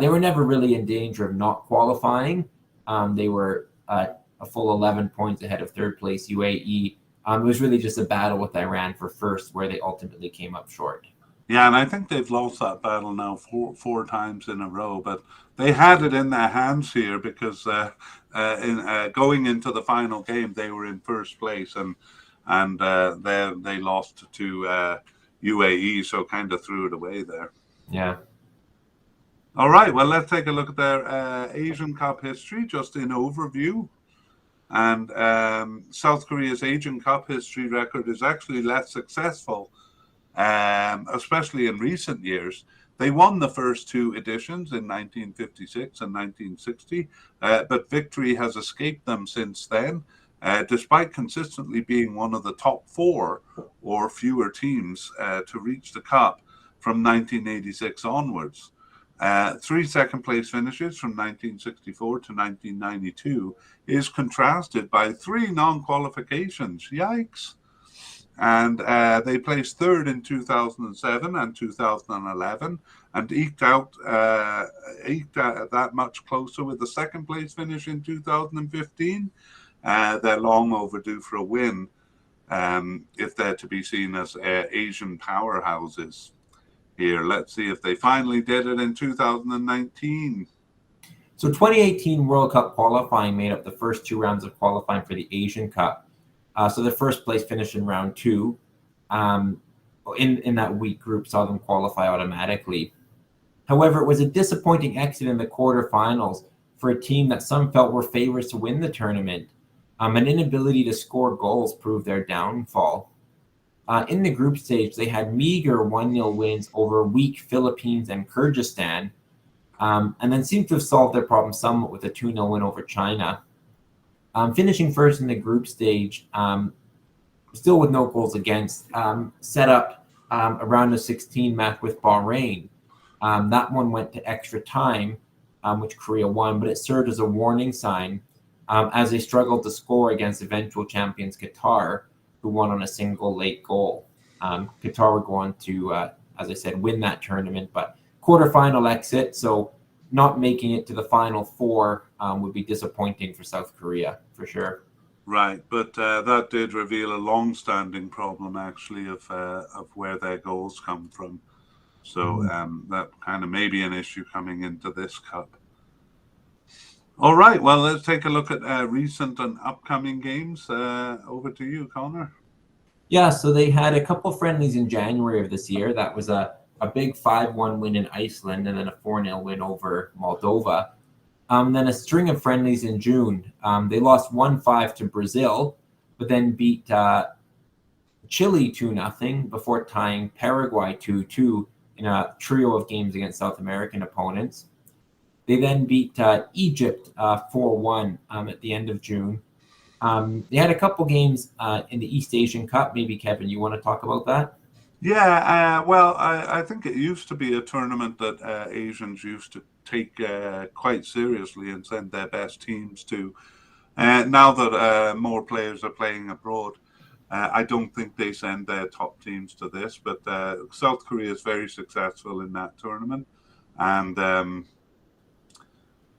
They were never really in danger of not qualifying. They were a full 11 points ahead of third place UAE. It was really just a battle with Iran for first, where they ultimately came up short. Yeah, and I think they've lost that battle now four times in a row, but they had it in their hands here because going into the final game, they were in first place and they lost to UAE, so kind of threw it away there. Yeah. All right, well, let's take a look at their Asian Cup history, just in overview. And South Korea's Asian Cup history record is actually less successful, especially in recent years. They won the first 2 editions in 1956 and 1960, but victory has escaped them since then, despite consistently being one of the top 4 or fewer teams to reach the Cup from 1986 onwards. 3 second-place finishes from 1964 to 1992 is contrasted by 3 non-qualifications. Yikes! And they placed 3rd in 2007 and 2011 and eked out that much closer with the second-place finish in 2015. They're long overdue for a win if they're to be seen as Asian powerhouses. Here, let's see if they finally did it in 2019. So 2018 World Cup qualifying made up the first 2 rounds of qualifying for the Asian Cup. So the first place finish in round 2 in that weak group saw them qualify automatically. However, it was a disappointing exit in the quarterfinals for a team that some felt were favorites to win the tournament. An inability to score goals proved their downfall. In the group stage, they had meager 1-0 wins over weak Philippines and Kyrgyzstan, and then seemed to have solved their problem somewhat with a 2-0 win over China. Finishing first in the group stage, still with no goals against, set up a round of 16 match with Bahrain. That one went to extra time, which Korea won, but it served as a warning sign as they struggled to score against eventual champions Qatar, who won on a single late goal. Qatar would go on to as I said, win that tournament. But quarterfinal exit, so not making it to the Final Four would be disappointing for South Korea, for sure. Right, but that did reveal a long-standing problem, actually, of where their goals come from. So that kind of may be an issue coming into this cup. All right, well, let's take a look at recent and upcoming games. Over to you, Connor. Yeah, so they had a couple friendlies in January of this year. That was a big 5-1 win in Iceland and then a 4-0 win over Moldova. Then a string of friendlies in June. They lost 1-5 to Brazil, but then beat Chile 2-0 before tying Paraguay 2-2 in a trio of games against South American opponents. They then beat Egypt 4-1 at the end of June. They had a couple games in the East Asian Cup. Maybe, Kevin, you want to talk about that? Yeah, well, I think it used to be a tournament that Asians used to take quite seriously and send their best teams to. Now that more players are playing abroad, I don't think they send their top teams to this. But South Korea is very successful in that tournament, and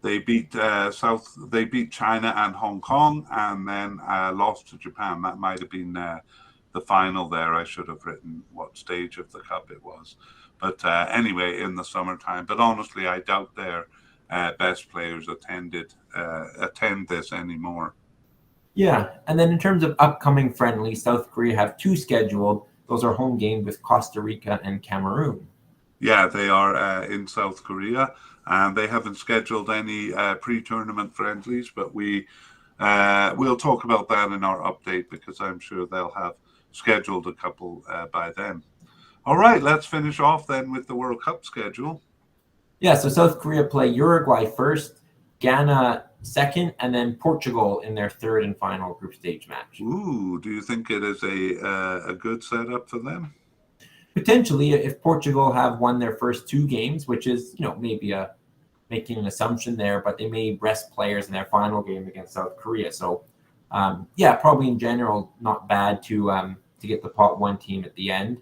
they beat China and Hong Kong, and then lost to Japan. That might have been the final there. I should have written what stage of the cup it was. But anyway, in the summertime. But honestly, I doubt their best players attend this anymore. Yeah, and then in terms of upcoming friendlies, South Korea have 2 scheduled. Those are home games with Costa Rica and Cameroon. Yeah, they are in South Korea, and they haven't scheduled any pre-tournament friendlies, but we'll talk about that in our update because I'm sure they'll have scheduled a couple by then. All right, let's finish off then with the World Cup schedule. Yeah, so South Korea play Uruguay first, Ghana second, and then Portugal in their third and final group stage match. Ooh, do you think it is a good setup for them? Potentially, if Portugal have won their first 2 games, which is maybe making an assumption there, but they may rest players in their final game against South Korea. So, yeah, probably in general not bad to get the pot 1 team at the end.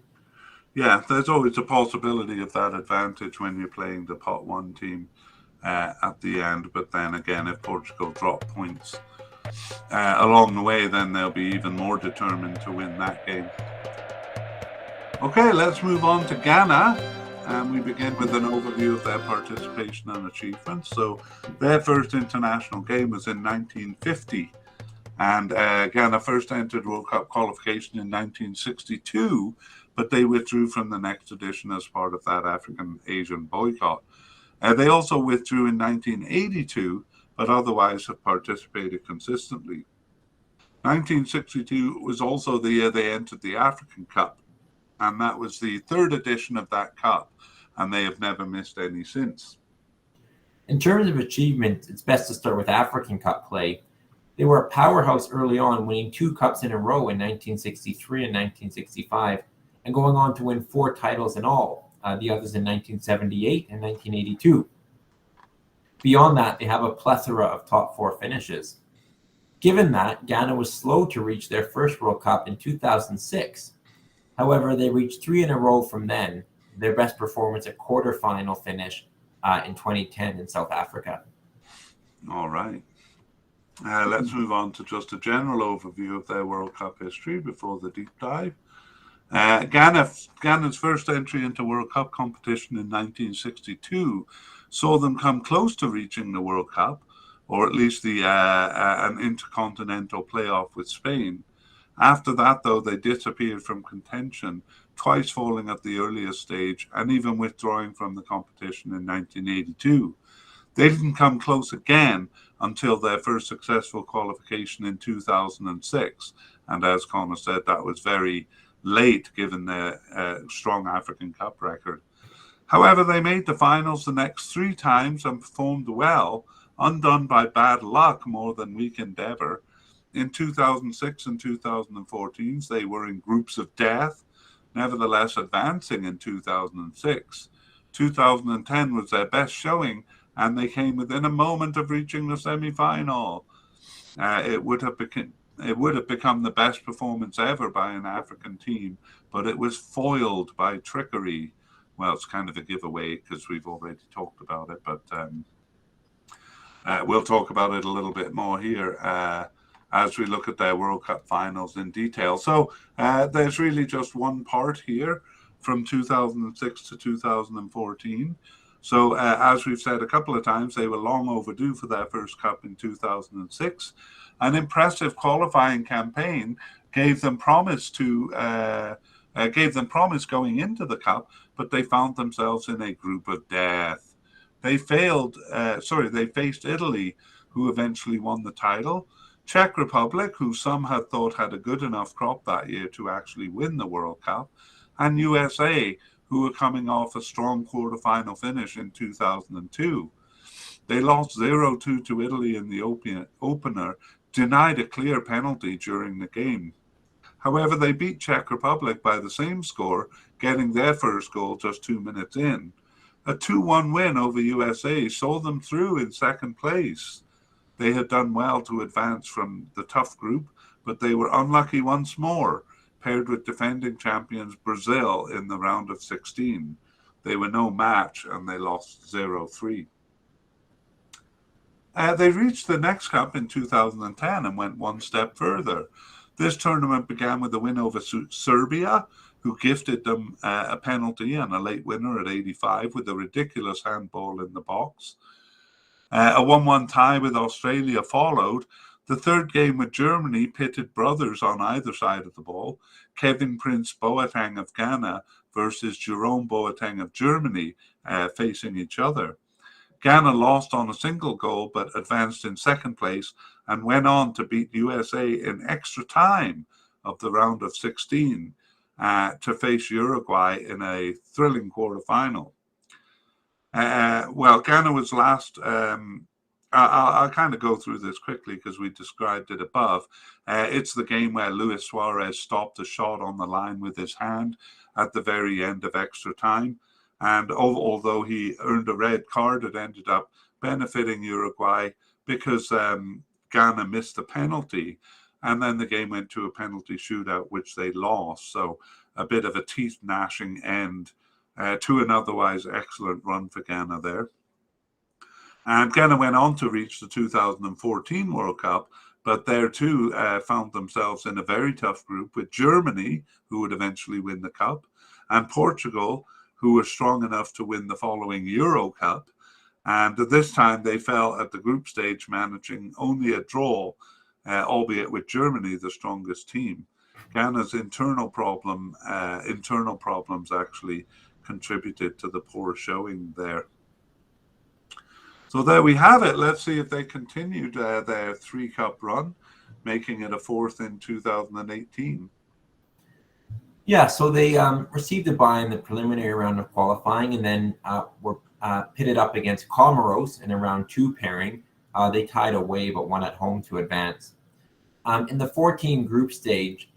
Yeah, there's always a possibility of that advantage when you're playing the pot 1 team at the end. But then again, if Portugal drop points along the way, then they'll be even more determined to win that game. Okay, let's move on to Ghana. And we begin with an overview of their participation and achievements. So their first international game was in 1950. And Ghana first entered World Cup qualification in 1962, but they withdrew from the next edition as part of that African-Asian boycott. They also withdrew in 1982, but otherwise have participated consistently. 1962 was also the year they entered the African Cup, and that was the 3rd edition of that cup, and they have never missed any since. In terms of achievement, it's best to start with African Cup play. They were a powerhouse early on, winning 2 cups in a row in 1963 and 1965, and going on to win 4 titles in all, the others in 1978 and 1982. Beyond that, they have a plethora of top 4 finishes. Given that, Ghana was slow to reach their first World Cup in 2006. However, they reached 3 in a row from then, their best performance a quarterfinal finish in 2010 in South Africa. All right. Let's move on to just a general overview of their World Cup history before the deep dive. Ghana's first entry into World Cup competition in 1962 saw them come close to reaching the World Cup, or at least an intercontinental playoff with Spain. After that, though, they disappeared from contention, twice falling at the earliest stage and even withdrawing from the competition in 1982. They didn't come close again until their first successful qualification in 2006. And as Connor said, that was very late given their strong African Cup record. However, they made the finals the next 3 times and performed well, undone by bad luck more than weak endeavor. In 2006 and 2014, they were in groups of death, nevertheless advancing in 2006. 2010 was their best showing, and they came within a moment of reaching the semi-final. It would have become the best performance ever by an African team, but it was foiled by trickery. well, it's kind of a giveaway because we've already talked about it, but we'll talk about it a little bit more here as we look at their World Cup finals in detail. So there's really just one part here from 2006 to 2014. So as we've said a couple of times, they were long overdue for their first cup in 2006. An impressive qualifying campaign gave them promise going into the cup, but they found themselves in a group of death. They faced Italy, who eventually won the title, Czech Republic, who some had thought had a good enough crop that year to actually win the World Cup, and USA, who were coming off a strong quarterfinal finish in 2002. They lost 0-2 to Italy in the opener, denied a clear penalty during the game. However, they beat Czech Republic by the same score, getting their first goal just 2 minutes in. A 2-1 win over USA saw them through in second place. They had done well to advance from the tough group, but they were unlucky once more, paired with defending champions Brazil in the round of 16. They were no match and they lost 0-3. They reached the next cup in 2010 and went one step further. This tournament began with a win over Serbia, who gifted them a penalty and a late winner at 85 with a ridiculous handball in the box. A 1-1 tie with Australia followed. The third game with Germany pitted brothers on either side of the ball, Kevin Prince Boateng of Ghana versus Jerome Boateng of Germany, facing each other. Ghana lost on a single goal but advanced in second place and went on to beat USA in extra time of the round of 16 to face Uruguay in a thrilling quarterfinal. Ghana was last. I'll kind of go through this quickly because we described it above. It's the game where Luis Suarez stopped a shot on the line with his hand at the very end of extra time. And although he earned a red card, it ended up benefiting Uruguay because Ghana missed a penalty. And then the game went to a penalty shootout, which they lost. So a bit of a teeth-gnashing end to an otherwise excellent run for Ghana there. And Ghana went on to reach the 2014 World Cup, but there too found themselves in a very tough group with Germany, who would eventually win the Cup, and Portugal, who were strong enough to win the following Euro Cup. And this time they fell at the group stage, managing only a draw, albeit with Germany the strongest team. Ghana's internal problems actually contributed to the poor showing there. So there we have it. Let's see if they continued their 3-cup run, making it a fourth in 2018. Yeah, so they received a bye in the preliminary round of qualifying and then were pitted up against Comoros in a round 2 pairing. They tied away but won at home to advance. In the 14 group stage,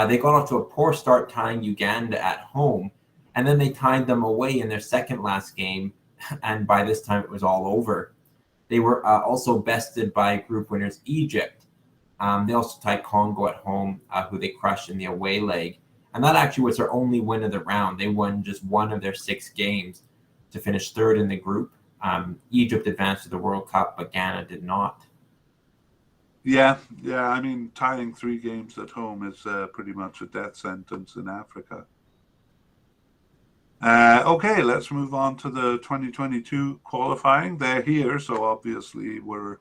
they got off to a poor start tying Uganda at home, and then they tied them away in their second last game, and by this time it was all over. They were also bested by group winners Egypt. They also tied Congo at home, who they crushed in the away leg. And that actually was their only win of the round. They won just one of their 6 games to finish third in the group. Egypt advanced to the World Cup, but Ghana did not. Yeah. I mean, tying 3 games at home is pretty much a death sentence in Africa. Okay, let's move on to the 2022 qualifying. They're here, so obviously we're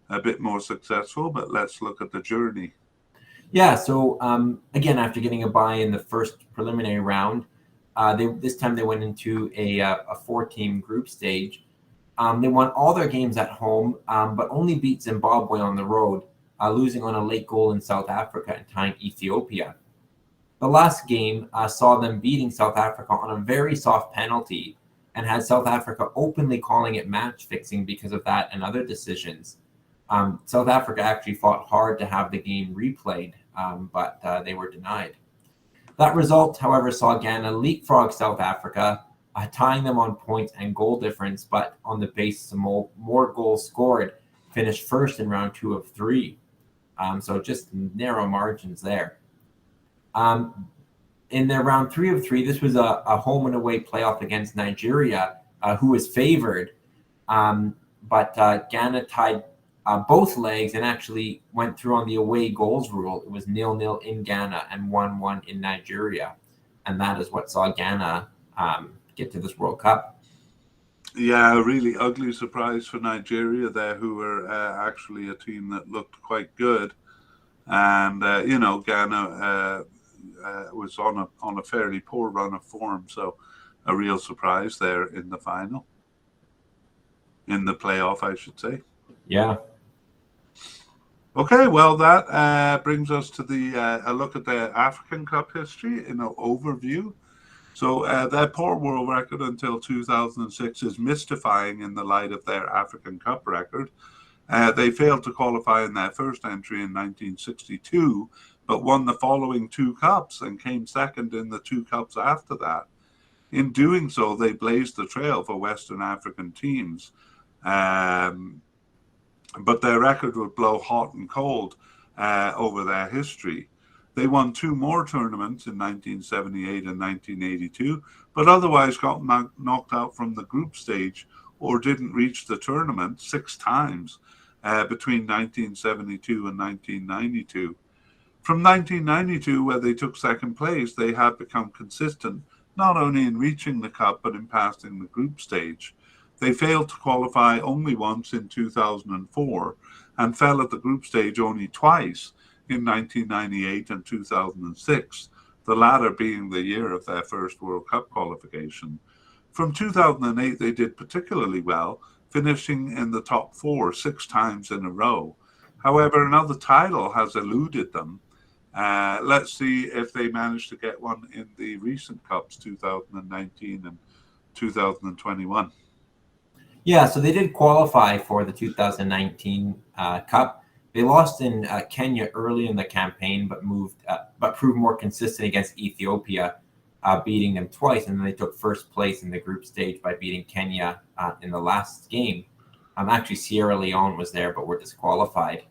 a bit more successful, but let's look at the journey. Yeah, so again, after getting a bye in the first preliminary round, this time they went into a 4-team group stage. They won all their games at home, but only beat Zimbabwe on the road, losing on a late goal in South Africa and tying Ethiopia. The last game saw them beating South Africa on a very soft penalty and had South Africa openly calling it match fixing because of that and other decisions. South Africa actually fought hard to have the game replayed, but they were denied. That result, however, saw Ghana leapfrog South Africa, tying them on points and goal difference, but on the basis of more goals scored, finished first in round 2 of 3. So just narrow margins there. in their round 3 of 3, this was a home and away playoff against Nigeria, who was favored. But Ghana tied both legs and actually went through on the away goals rule. It was 0-0 in Ghana and 1-1 in Nigeria. And that is what saw Ghana get to this World Cup. Yeah, a really ugly surprise for Nigeria there, who were actually a team that looked quite good. And, Ghana was on a fairly poor run of form. So a real surprise there in the final. In the playoff, I should say. Yeah. Okay, well, that brings us to a look at the African Cup history in an overview. So their poor world record until 2006 is mystifying in the light of their African Cup record. They failed to qualify in their first entry in 1962, but won the following 2 cups and came second in the 2 cups after that. In doing so, they blazed the trail for Western African teams. But their record would blow hot and cold over their history. They won 2 more tournaments in 1978 and 1982, but otherwise got knocked out from the group stage or didn't reach the tournament 6 times between 1972 and 1992. From 1992, where they took second place, they had become consistent not only in reaching the cup but in passing the group stage. They failed to qualify only once in 2004 and fell at the group stage only twice in 1998 and 2006, the latter being the year of their first World Cup qualification. From 2008, they did particularly well, finishing in the top 4 6 times in a row. However, another title has eluded them. Let's see if they manage to get one in the recent Cups, 2019 and 2021. Yeah, so they did qualify for the 2019 Cup. They lost in Kenya early in the campaign, but proved more consistent against Ethiopia, beating them twice, and then they took first place in the group stage by beating Kenya in the last game. Actually, Sierra Leone was there, but were disqualified.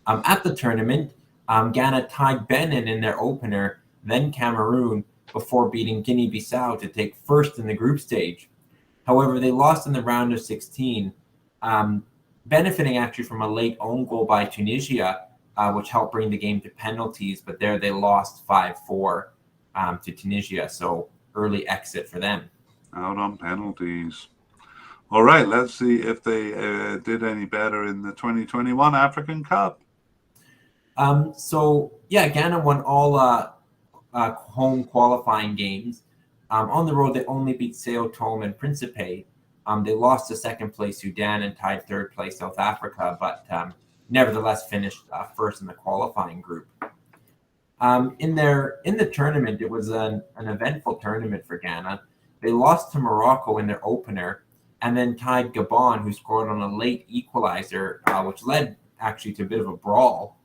At the tournament, Ghana tied Benin in their opener, then Cameroon, before beating Guinea-Bissau to take first in the group stage. However, they lost in the round of 16, benefiting actually from a late own goal by Tunisia, which helped bring the game to penalties. But there they lost 5-4 to Tunisia. So early exit for them. Out on penalties. All right, let's see if they did any better in the 2021 African Cup. Ghana won all home qualifying games. On the road, they only beat Sao Tome and Principe. They lost to second place Sudan and tied third place South Africa, but nevertheless finished first in the qualifying group. In the tournament, it was an eventful tournament for Ghana. They lost to Morocco in their opener, and then tied Gabon, who scored on a late equalizer, which led actually to a bit of a brawl.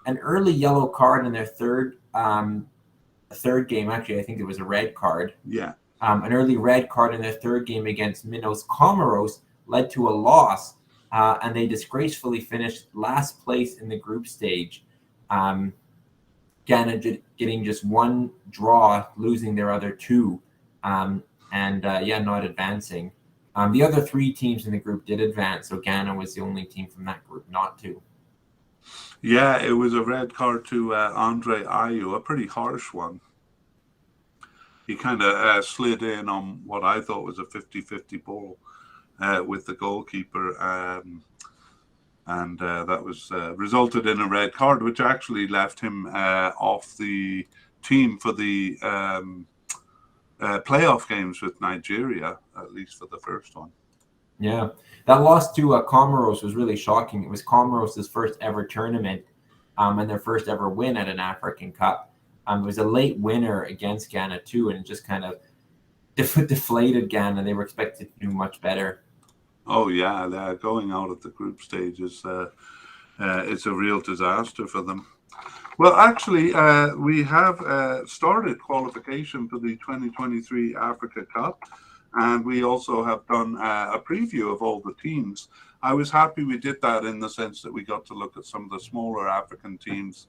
An early yellow card in their third game, actually, I think it was a red card. Yeah. An early red card in their third game against Minos Comoros led to a loss, and they disgracefully finished last place in the group stage. Ghana getting just 1 draw, losing their other 2, not advancing. The other 3 teams in the group did advance, so Ghana was the only team from that group not to. Yeah, it was a red card to Andre Ayew, a pretty harsh one. He kind of slid in on what I thought was a 50-50 ball with the goalkeeper, and that was resulted in a red card, which actually left him off the team for the playoff games with Nigeria, at least for the first one. Yeah, that loss to Comoros was really shocking. It was Comoros' first ever tournament and their first ever win at an African Cup. It was a late winner against Ghana too, and it just kind of deflated Ghana. They were expected to do much better. Oh yeah, going out at the group stage is it's a real disaster for them. Well, actually, we have started qualification for the 2023 Africa Cup, and we also have done a preview of all the teams. I was happy we did that in the sense that we got to look at some of the smaller African teams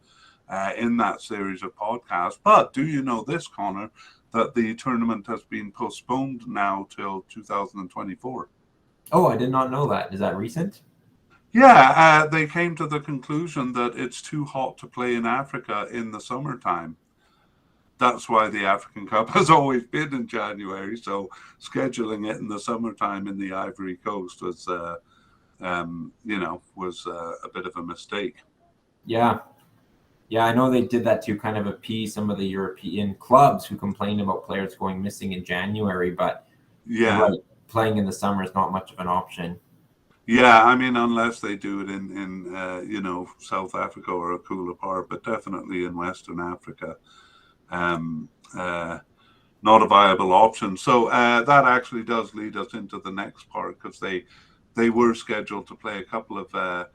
in that series of podcasts. But do you know this, Connor, that the tournament has been postponed now till 2024? Oh, I did not know that. Is that recent? Yeah, they came to the conclusion that it's too hot to play in Africa in the summertime. That's why the African Cup has always been in January. So scheduling it in the summertime in the Ivory Coast was, was a bit of a mistake. Yeah. Yeah, I know they did that to kind of appease some of the European clubs who complained about players going missing in January, but you're Yeah, right. Playing in the summer is not much of an option. yeah. I mean, unless they do it in South Africa or a cooler part, but definitely in Western Africa. Um, uh, Not a viable option. So that actually does lead us into the next part, because they were scheduled to play a couple of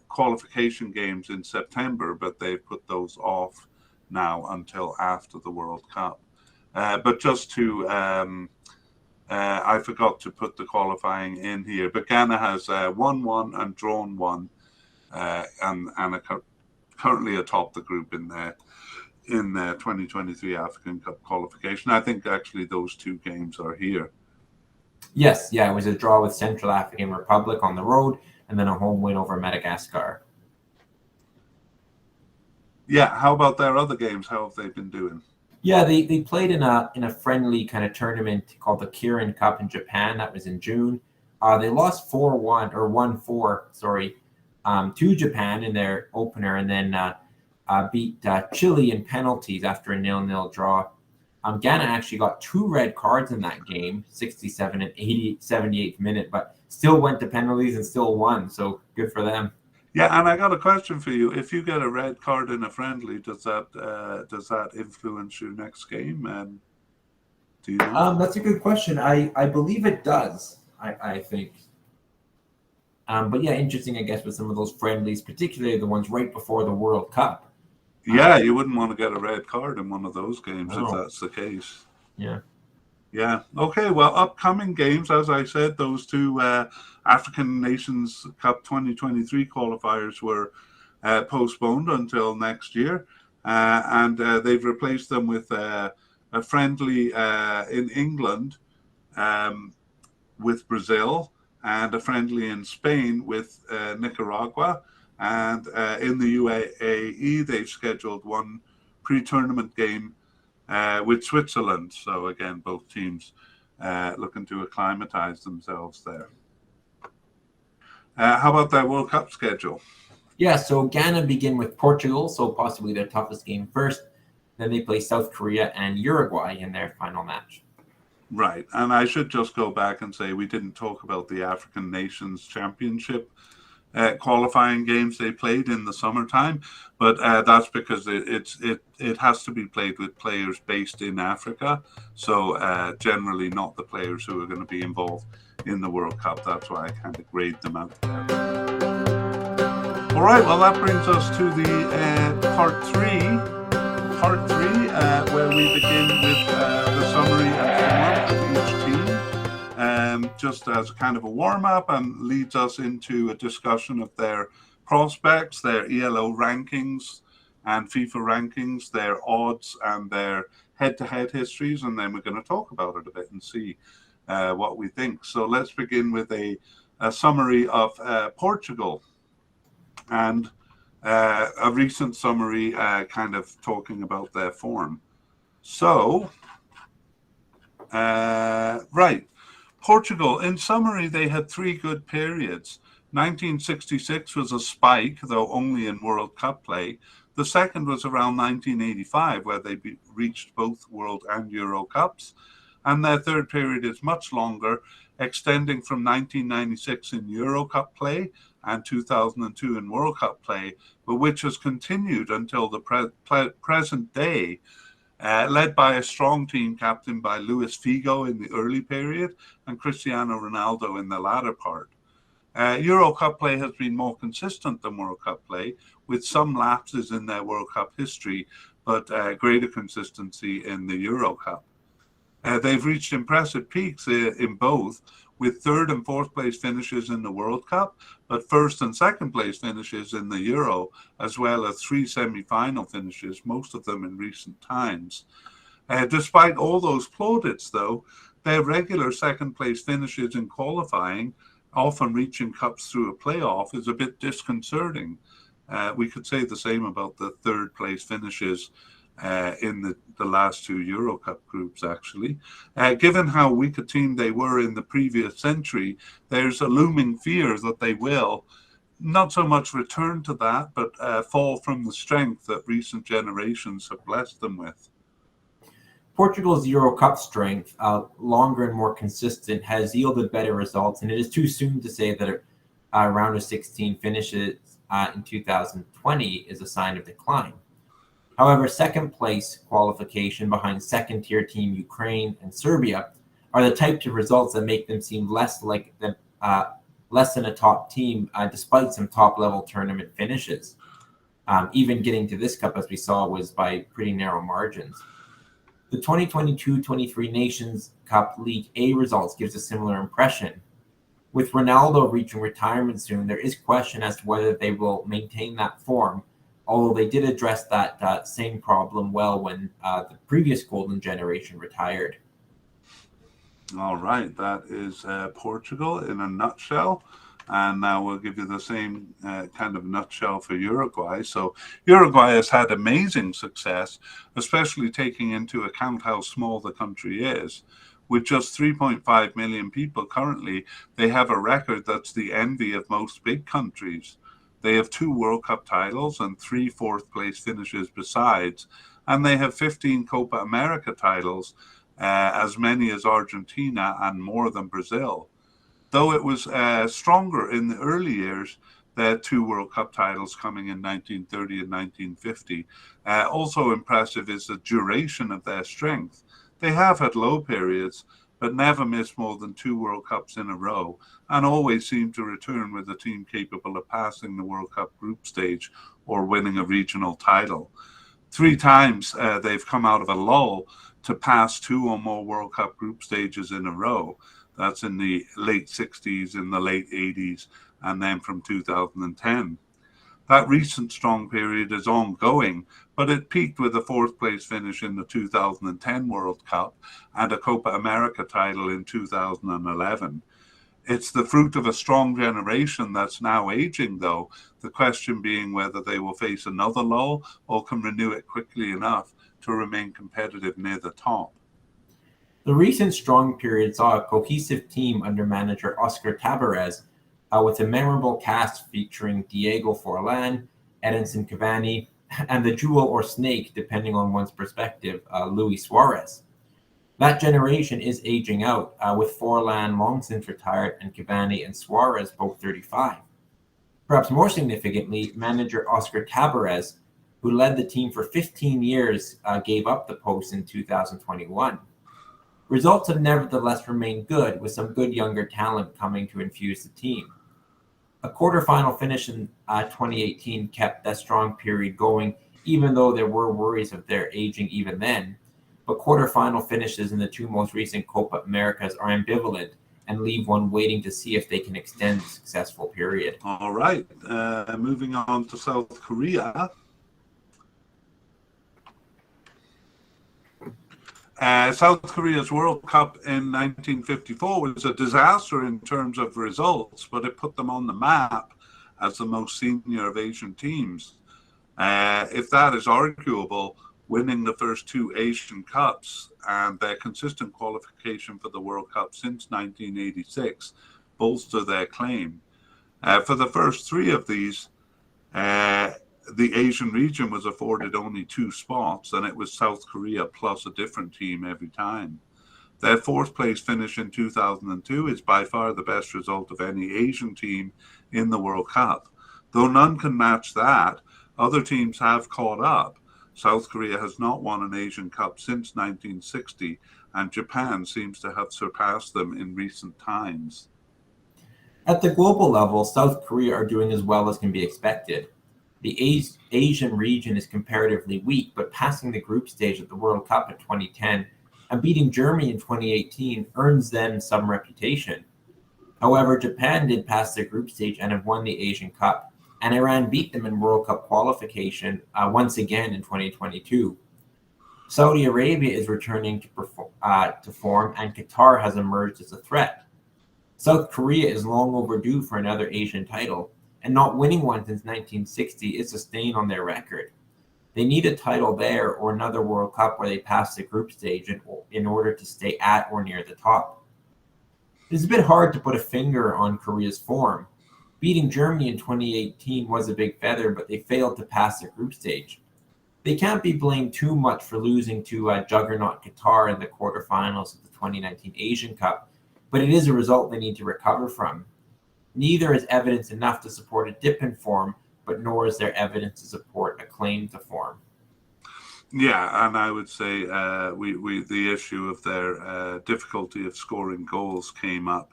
qualification games in September, but they've put those off now until after the World Cup. But just to I forgot to put the qualifying in here, but Ghana has won one and drawn one, and currently atop the group in there in the 2023 African Cup qualification. I think actually those two games are here. Yes, yeah, it was a draw with Central African Republic on the road, and then a home win over Madagascar. Yeah, how about their other games? How have they been doing? Yeah, they played in a friendly kind of tournament called the Kirin Cup in Japan. That was in June. They lost 4-1 or 1-4, sorry, to Japan in their opener, and then beat Chile in penalties after a 0-0 draw. Ghana actually got 2 red cards in that game, 67 and 78th minute, but still went to penalties and still won. So good for them. Yeah, and I got a question for you. If you get a red card in a friendly, does that influence your next game? And do you know? That's a good question. I believe it does. I think. But yeah, interesting, I guess, with some of those friendlies, particularly the ones right before the World Cup. Yeah, you wouldn't want to get a red card in one of those games if No. that's the case. Yeah. Yeah. Okay. Well, upcoming games, as I said, those two African Nations Cup 2023 qualifiers were postponed until next year, and they've replaced them with a friendly in England with Brazil, and a friendly in Spain with Nicaragua. And in the UAE, they've scheduled one pre-tournament game with Switzerland. So again, both teams looking to acclimatize themselves there. How about their World Cup schedule? Yeah, so Ghana begin with Portugal, so possibly their toughest game first. Then they play South Korea and Uruguay in their final match. Right. And I should just go back and say we didn't talk about the African Nations Championship qualifying games they played in the summertime, but that's because it has to be played with players based in Africa, so generally not the players who are going to be involved in the World Cup. That's why I kind of grade them out there. All right, well that brings us to the part three, where we begin with the summary and form of each team. Just as kind of a warm-up, and leads us into a discussion of their prospects, their ELO rankings and FIFA rankings, their odds and their head-to-head histories, and then we're going to talk about it a bit and see what we think. So let's begin with a summary of Portugal, and a recent summary kind of talking about their form. So, right. Portugal, in summary, they had 3 good periods. 1966 was a spike, though only in World Cup play. The second was around 1985, where they reached both World and Euro Cups. And their third period is much longer, extending from 1996 in Euro Cup play and 2002 in World Cup play, but which has continued until the present day. Led by a strong team captained by Luis Figo in the early period and Cristiano Ronaldo in the latter part. Euro Cup play has been more consistent than World Cup play, with some lapses in their World Cup history, but greater consistency in the Euro Cup. They've reached impressive peaks in both, with third and fourth place finishes in the World Cup, but first and second place finishes in the Euro, as well as 3 semi-final finishes, most of them in recent times. Despite all those plaudits, though, their regular second place finishes in qualifying, often reaching cups through a playoff, is a bit disconcerting. We could say the same about the third place finishes in the last 2 Euro Cup groups, actually. Given how weak a team they were in the previous century, there's a looming fear that they will not so much return to that, but fall from the strength that recent generations have blessed them with. Portugal's Euro Cup strength, longer and more consistent, has yielded better results, and it is too soon to say that a round of 16 finishes in 2020 is a sign of decline. However, second place qualification behind second tier team Ukraine and Serbia are the types of results that make them seem less than a top team, despite some top level tournament finishes. Even getting to this cup, as we saw, was by pretty narrow margins. The 2022-23 Nations Cup League A results gives a similar impression. With Ronaldo reaching retirement soon, there is question as to whether they will maintain that form, although they did address that same problem well when the previous golden generation retired. All right, that is Portugal in a nutshell. And now we'll give you the same kind of nutshell for Uruguay. So Uruguay has had amazing success, especially taking into account how small the country is. With just 3.5 million people currently, they have a record that's the envy of most big countries. They have 2 World Cup titles and 3 fourth-place finishes besides, and they have 15 Copa America titles, as many as Argentina and more than Brazil. Though it was stronger in the early years, the 2 World Cup titles coming in 1930 and 1950. Also impressive is the duration of their strength. They have had low periods, but never missed more than 2 World Cups in a row, and always seem to return with a team capable of passing the World Cup group stage or winning a regional title. 3 times they've come out of a lull to pass 2 or more World Cup group stages in a row. That's in the late 60s, in the late 80s, and then from 2010. That recent strong period is ongoing, but it peaked with a 4th place finish in the 2010 World Cup and a Copa America title in 2011. It's the fruit of a strong generation that's now aging, though, the question being whether they will face another lull or can renew it quickly enough to remain competitive near the top. The recent strong period saw a cohesive team under manager Oscar Tabarez, with a memorable cast featuring Diego Forlan, Edinson Cavani, and the jewel or snake, depending on one's perspective, Luis Suarez. That generation is aging out, with Forlan long since retired and Cavani and Suarez both 35. Perhaps more significantly, manager Oscar Tabarez, who led the team for 15 years, gave up the post in 2021. Results have nevertheless remained good, with some good younger talent coming to infuse the team. A quarterfinal finish in 2018 kept that strong period going, even though there were worries of their aging even then. But quarterfinal finishes in the 2 most recent Copa Americas are ambivalent and leave one waiting to see if they can extend the successful period. All right, moving on to South Korea. South Korea's World Cup in 1954 was a disaster in terms of results, but it put them on the map as the most senior of Asian teams. If that is arguable, winning the first 2 Asian Cups and their consistent qualification for the World Cup since 1986 bolster their claim. For the first 3 of these, the Asian region was afforded only 2 spots, and it was South Korea plus a different team every time. Their 4th place finish in 2002 is by far the best result of any Asian team in the World Cup. Though none can match that, other teams have caught up. South Korea has not won an Asian Cup since 1960, and Japan seems to have surpassed them in recent times. At the global level, South Korea are doing as well as can be expected. The Asian region is comparatively weak, but passing the group stage at the World Cup in 2010 and beating Germany in 2018 earns them some reputation. However, Japan did pass the group stage and have won the Asian Cup, and Iran beat them in World Cup qualification once again in 2022. Saudi Arabia is returning to form, and Qatar has emerged as a threat. South Korea is long overdue for another Asian title, and not winning one since 1960 is a stain on their record. They need a title there or another World Cup where they pass the group stage in order to stay at or near the top. It's a bit hard to put a finger on Korea's form. Beating Germany in 2018 was a big feather, but they failed to pass the group stage. They can't be blamed too much for losing to juggernaut Qatar in the quarterfinals of the 2019 Asian Cup, but it is a result they need to recover from. Neither is evidence enough to support a dip in form, but nor is there evidence to support a claim to form. Yeah, and I would say the issue of their difficulty of scoring goals came up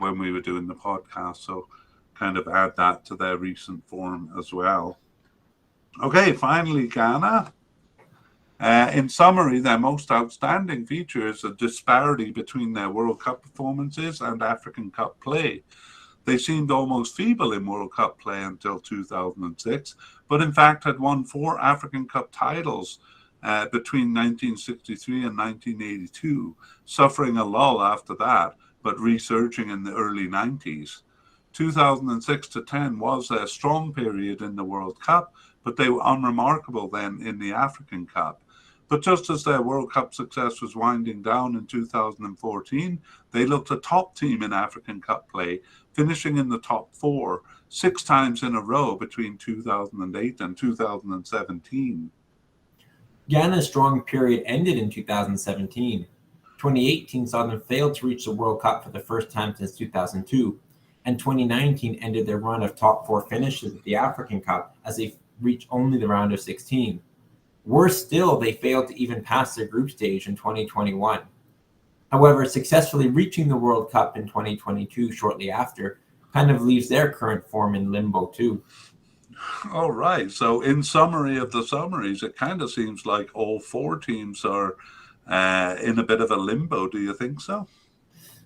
when we were doing the podcast, so kind of add that to their recent form as well. Okay, finally, Ghana. In summary, their most outstanding feature is a disparity between their World Cup performances and African Cup play. They seemed almost feeble in World Cup play until 2006, but in fact had won 4 African Cup titles between 1963 and 1982, suffering a lull after that, but resurging in the early 90s. 2006 to 10 was a strong period in the World Cup, but they were unremarkable then in the African Cup. But just as their World Cup success was winding down in 2014, they looked a top team in African Cup play, finishing in the top 4 6 times in a row between 2008 and 2017. Ghana's strong period ended in 2017. 2018 saw them fail to reach the World Cup for the first time since 2002, and 2019 ended their run of top 4 finishes at the African Cup as they reached only the round of 16. Worse still, they failed to even pass their group stage in 2021. However, successfully reaching the World Cup in 2022 shortly after kind of leaves their current form in limbo too. All right. So, in summary of the summaries, it kind of seems like all 4 teams are in a bit of a limbo. Do you think so?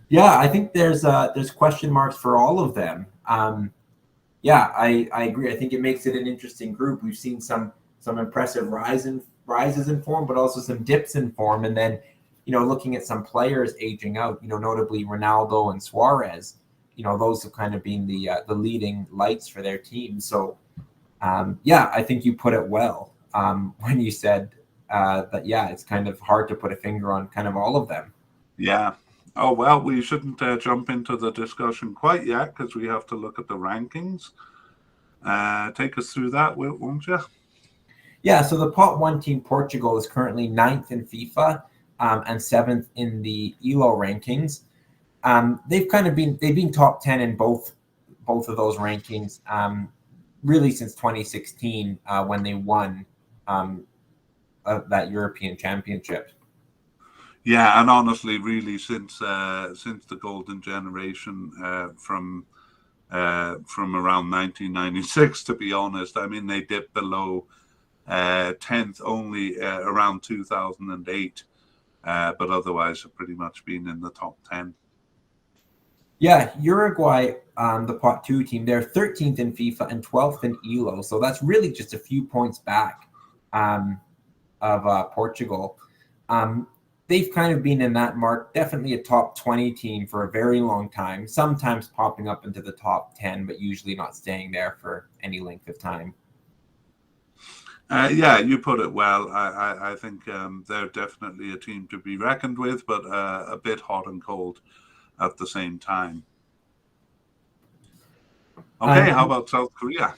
Yeah, I think there's question marks for all of them. Yeah, I agree. I think it makes it an interesting group. We've seen some impressive rises in form, but also some dips in form. And then, looking at some players aging out, notably Ronaldo and Suarez, those have kind of been the leading lights for their team. So, yeah, I think you put it well when you said that, yeah, it's kind of hard to put a finger on kind of all of them. Yeah. Oh, well, we shouldn't jump into the discussion quite yet because we have to look at the rankings. Take us through that, won't you? Yeah, so the pot 1 team, Portugal, is currently 9th in FIFA and 7th in the ELO rankings. They've been top 10 in both of those rankings really since 2016 when they won that European Championship. Yeah, and honestly, really, since the golden generation from around 1996, to be honest, I mean, they dipped below 10th only around 2008, but otherwise have pretty much been in the top 10. Yeah, Uruguay, the pot 2 team, they're 13th in FIFA and 12th in ELO, so that's really just a few points back of Portugal. They've kind of been in that mark, definitely a top 20 team for a very long time, sometimes popping up into the top 10, but usually not staying there for any length of time. Yeah, you put it well. I think they're definitely a team to be reckoned with, but a bit hot and cold at the same time. Okay, how about South Korea?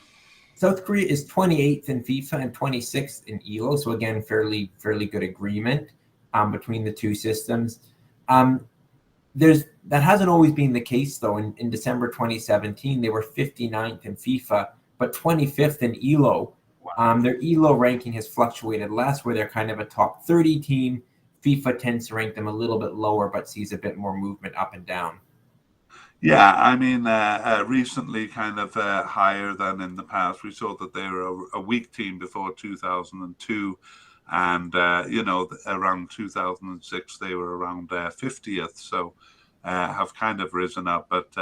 South Korea is 28th in FIFA and 26th in ELO, so again, fairly good agreement between the two systems. That hasn't always been the case, though. In December 2017, they were 59th in FIFA, but 25th in ELO. Their ELO ranking has fluctuated less, where they're kind of a top 30 team. FIFA tends to rank them a little bit lower, but sees a bit more movement up and down. Yeah, I mean, recently kind of higher than in the past. We saw that they were a weak team before 2002. And, around 2006, they were around 50th. So have kind of risen up. But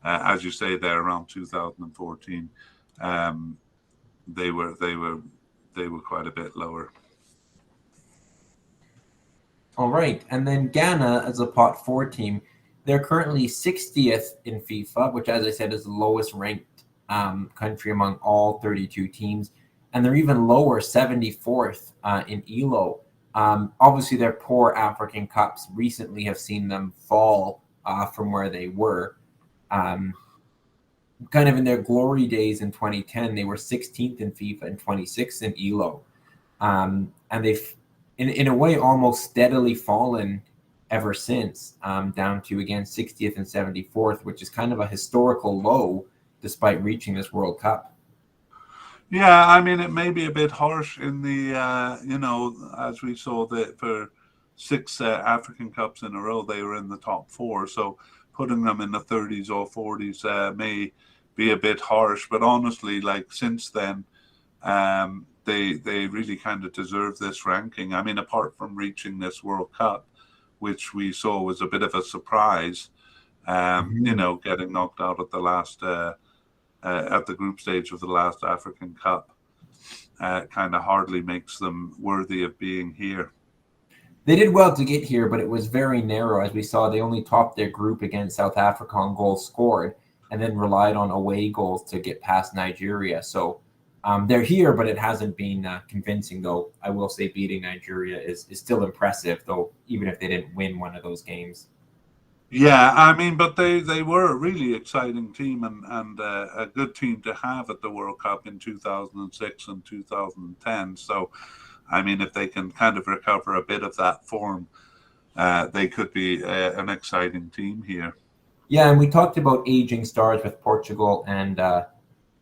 as you say, there around 2014, um, they were quite a bit lower. All right, and then Ghana as a pot four team, they're currently 60th in FIFA, which, as I said, is the lowest ranked country among all 32 teams, and they're even lower, 74th in ELO. Obviously, their poor African Cups recently have seen them fall from where they were. Kind of in their glory days in 2010, they were 16th in FIFA and 26th in ELO. And they've, in a way, almost steadily fallen ever since, down to, again, 60th and 74th, which is kind of a historical low despite reaching this World Cup. Yeah, I mean, it may be a bit harsh in the, as we saw that for 6 African Cups in a row, they were in the top 4. So putting them in the 30s or 40s may be a bit harsh. But honestly, like since then, they really kind of deserve this ranking. I mean, apart from reaching this World Cup, which we saw was a bit of a surprise, getting knocked out at the last. At the group stage of the last African Cup, kind of hardly makes them worthy of being here. They did well to get here, but it was very narrow. As we saw, they only topped their group against South Africa on goals scored and then relied on away goals to get past Nigeria. So they're here, but it hasn't been convincing, though. I will say beating Nigeria is still impressive, though, even if they didn't win one of those games. Yeah, I mean, but they were a really exciting team and a good team to have at the World Cup in 2006 and 2010. So, I mean, if they can kind of recover a bit of that form, they could be an exciting team here. Yeah, and we talked about aging stars with Portugal and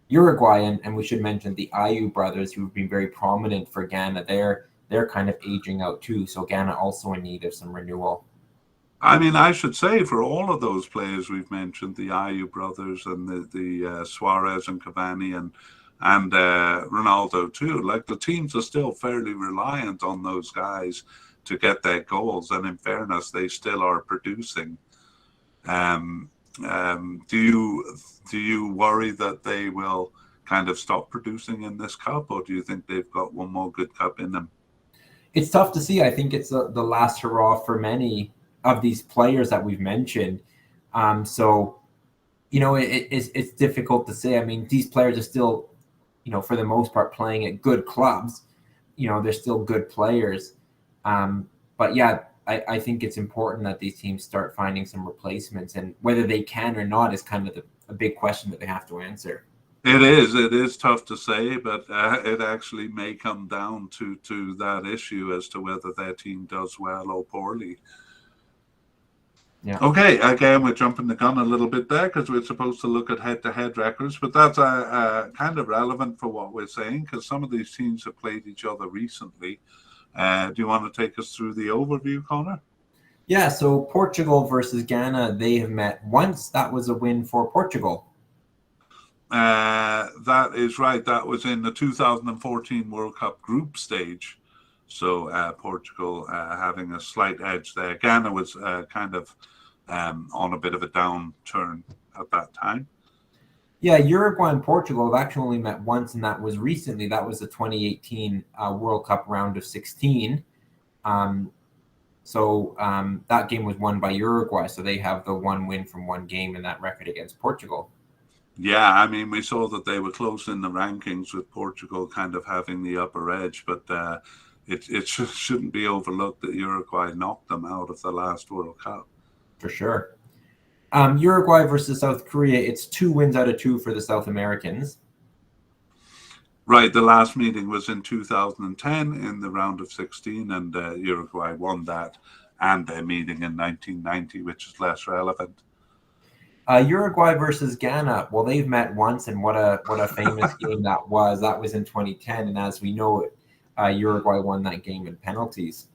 Uruguay, and we should mention the Ayew brothers, who've been very prominent for Ghana. They're kind of aging out too, so Ghana also in need of some renewal. I mean, I should say for all of those players we've mentioned, the Ayew brothers and the Suarez and Cavani and Ronaldo too. Like the teams are still fairly reliant on those guys to get their goals, and in fairness, they still are producing. Do you worry that they will kind of stop producing in this cup, or do you think they've got one more good cup in them? It's tough to see. I think it's the last hurrah for many of these players that we've mentioned. So, it's difficult to say. I mean, these players are still, for the most part, playing at good clubs. They're still good players. But yeah, I think it's important that these teams start finding some replacements, and whether they can or not is kind of a big question that they have to answer. It is tough to say, but it actually may come down to that issue as to whether their team does well or poorly. Yeah. Okay, again, we're jumping the gun a little bit there because we're supposed to look at head-to-head records, but that's kind of relevant for what we're saying because some of these teams have played each other recently. Do you want to take us through the overview, Connor? Yeah, so Portugal versus Ghana, they have met once. That was a win for Portugal. That is right. That was in the 2014 World Cup group stage. So Portugal having a slight edge there. Ghana was kind of on a bit of a downturn at that time. Yeah, Uruguay and Portugal have actually only met once, and that was recently. That was the 2018 World Cup round of 16. So that game was won by Uruguay, so they have the one win from one game in that record against Portugal. Yeah, I mean, we saw that they were close in the rankings with Portugal kind of having the upper edge, but it shouldn't be overlooked that Uruguay knocked them out of the last World Cup. For sure. Uruguay versus South Korea, it's 2 wins out of 2 for the South Americans. Right, the last meeting was in 2010 in the round of 16, and Uruguay won that, and their meeting in 1990, which is less relevant. Uruguay versus Ghana, well, they've met once, and what a famous game that was. That was in 2010, and as we know, Uruguay won that game in penalties.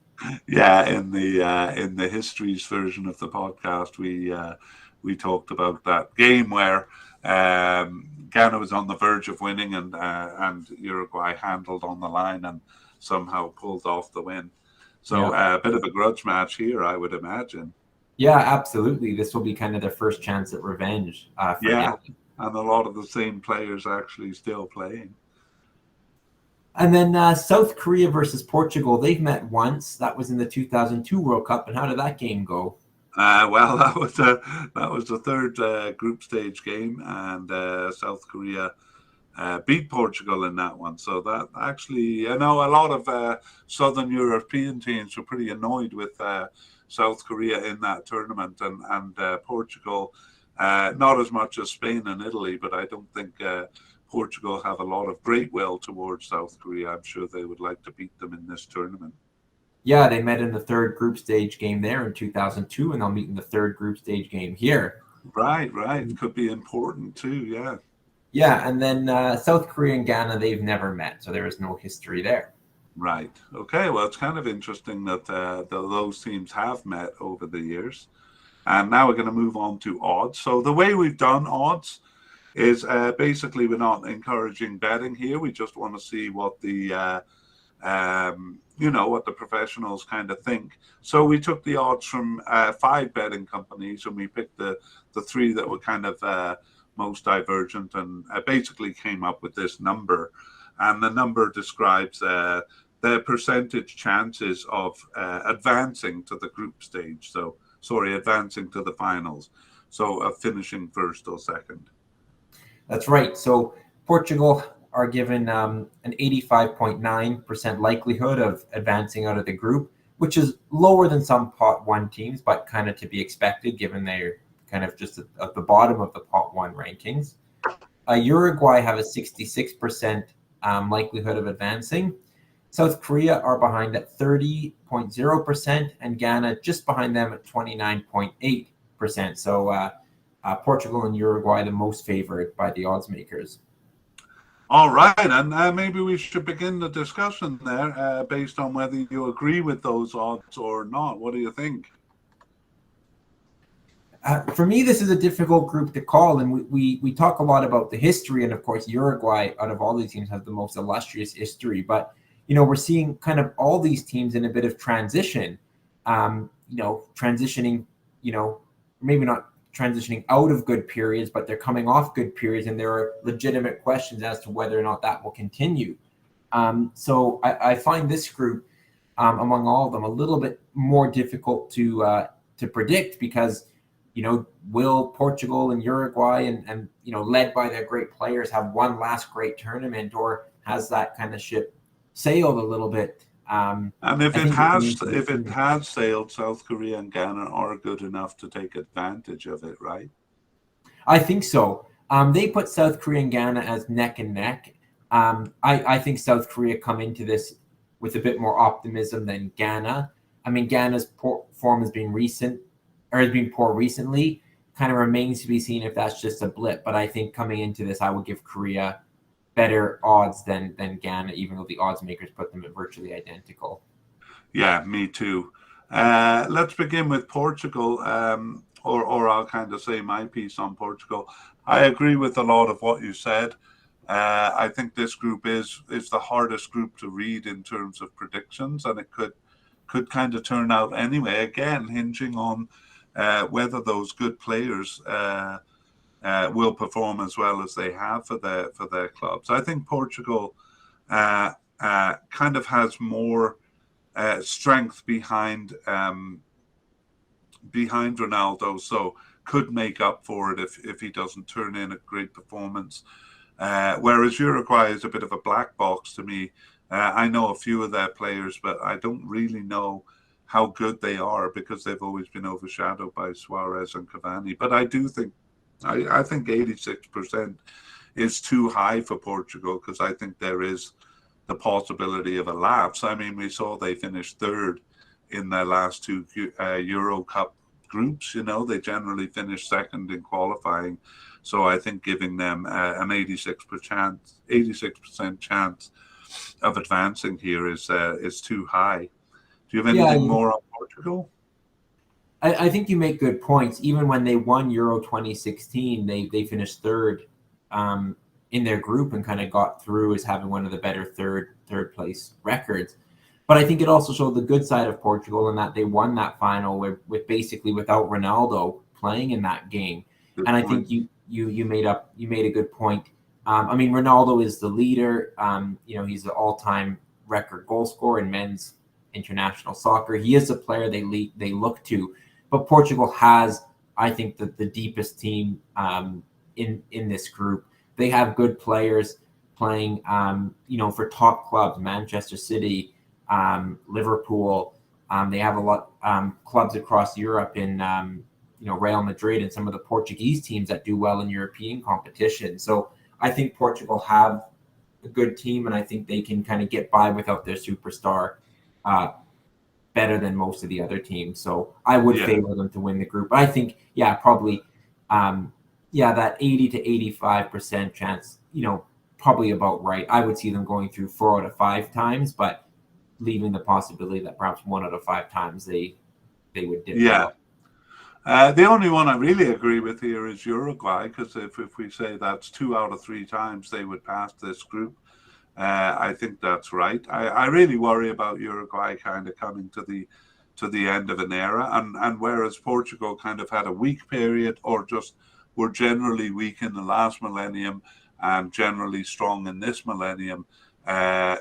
Yeah, in the histories version of the podcast, we talked about that game where Ghana was on the verge of winning, and Uruguay handled on the line and somehow pulled off the win. So a bit of a grudge match here, I would imagine. Yeah, absolutely. This will be kind of their first chance at revenge for Yeah, Ghana. and a lot of the same players actually still playing. And then South Korea versus Portugal. They've met once. That was in the 2002 World Cup. And how did that game go? Well, that was the third group stage game, and South Korea beat Portugal in that one. So that actually, a lot of Southern European teams were pretty annoyed with South Korea in that tournament, and Portugal, not as much as Spain and Italy, but I don't think Portugal have a lot of great will towards South Korea. I'm sure they would like to beat them in this tournament. Yeah, they met in the third group stage game there in 2002, and they'll meet in the third group stage game here. Right, right. Could be important too. Yeah. Yeah, and then South Korea and Ghana, they've never met, so there is no history there. Right. Okay. Well, it's kind of interesting that those teams have met over the years. And now we're going to move on to odds. So the way we've done odds is basically we're not encouraging betting here. We just want to see what what the professionals kind of think. So we took the odds from 5 betting companies, and we picked the 3 that were kind of most divergent, and basically came up with this number. And the number describes their percentage chances of advancing to the group stage. So, sorry, advancing to the finals. So, of finishing first or second. That's right. So Portugal are given an 85.9% likelihood of advancing out of the group, which is lower than some pot one teams, but kind of to be expected given they're kind of just at the bottom of the pot one rankings. Uruguay have a 66% likelihood of advancing. South Korea are behind at 30.0%, and Ghana just behind them at 29.8%. So Portugal and Uruguay the most favored by the odds makers. All right, and maybe we should begin the discussion there based on whether you agree with those odds or not. What do you think? For me, this is a difficult group to call, and we talk a lot about the history, and of course, Uruguay out of all these teams has the most illustrious history. But we're seeing kind of all these teams in a bit of transition. Transitioning. Maybe not transitioning out of good periods, but they're coming off good periods, and there are legitimate questions as to whether or not that will continue. So I find this group, among all of them, a little bit more difficult to predict because, will Portugal and Uruguay and led by their great players have one last great tournament, or has that kind of ship sailed a little bit? And if it has sailed, South Korea and Ghana are good enough to take advantage of it, right? I think so. They put South Korea and Ghana as neck and neck. I think South Korea come into this with a bit more optimism than Ghana. I mean, Ghana's form has been poor recently. Kind of remains to be seen if that's just a blip. But I think coming into this, I would give Korea better odds than Ghana, even though the odds makers put them at virtually identical. Yeah, me too. Let's begin with Portugal, or I'll kind of say my piece on Portugal. I agree with a lot of what you said. I think this group is the hardest group to read in terms of predictions, and it could kind of turn out anyway. Again, hinging on whether those good players will perform as well as they have for their clubs. I think Portugal kind of has more strength behind Ronaldo, so could make up for it if he doesn't turn in a great performance. Whereas Uruguay is a bit of a black box to me. I know a few of their players, but I don't really know how good they are because they've always been overshadowed by Suarez and Cavani. But I do think I think 86% is too high for Portugal because I think there is the possibility of a lapse. I mean, we saw they finished third in their last 2 Euro Cup groups. They generally finish second in qualifying. So I think giving them an 86% chance of advancing here is too high. Do you have anything more on Portugal? I think you make good points. Even when they won Euro 2016, they finished third in their group and kind of got through as having one of the better third place records. But I think it also showed the good side of Portugal in that they won that final with basically without Ronaldo playing in that game. Good And I think point. you made a good point. I mean, Ronaldo is the leader. He's the all-time record goal scorer in men's international soccer. He is a player they look to, but Portugal has, I think, the deepest team in this group. They have good players playing, for top clubs, Manchester City, Liverpool. They have a lot clubs across Europe in Real Madrid and some of the Portuguese teams that do well in European competition. So I think Portugal have a good team, and I think they can kind of get by without their superstar better than most of the other teams. So I would Yeah. favor them to win the group. I think, probably, that 80 to 85% chance, probably about right. I would see them going through 4 out of 5 times, but leaving the possibility that perhaps 1 out of 5 times they would dip Yeah. below. The only one I really agree with here is Uruguay, because if we say that's 2 out of 3 times they would pass this group, I think that's right. I really worry about Uruguay kind of coming to the end of an era, and whereas Portugal kind of had a weak period, or just were generally weak in the last millennium and generally strong in this millennium,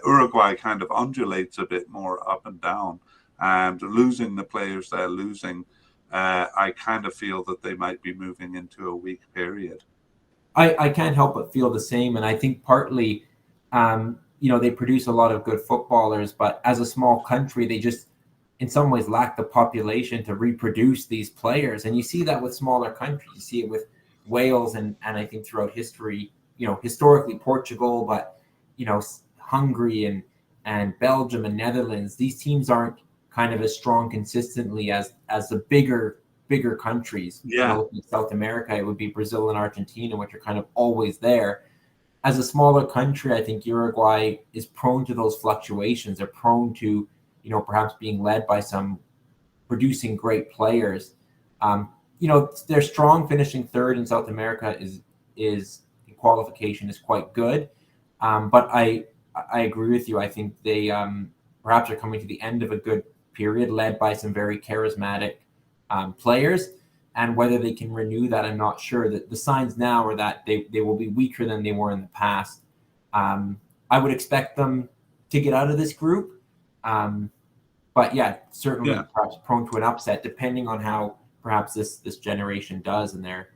Uruguay kind of undulates a bit more up and down, and losing the players they're losing. I kind of feel that they might be moving into a weak period. I can't help but feel the same, and I think partly, they produce a lot of good footballers, but as a small country, they just, in some ways, lack the population to reproduce these players. And you see that with smaller countries. You see it with Wales, and I think throughout history, historically Portugal, but Hungary and Belgium and Netherlands. These teams aren't kind of as strong consistently as the bigger countries. Yeah, Looking at South America, it would be Brazil and Argentina, which are kind of always there. As a smaller country, I think Uruguay is prone to those fluctuations. They're prone to, perhaps being led by some producing great players. They're strong. Finishing third in South America is qualification is quite good. But I agree with you. I think they perhaps are coming to the end of a good period, led by some very charismatic players. And whether they can renew that, I'm not sure. That the signs now are that they will be weaker than they were in the past. I would expect them to get out of this group. But yeah, certainly yeah. perhaps prone to an upset, depending on how perhaps this generation does in their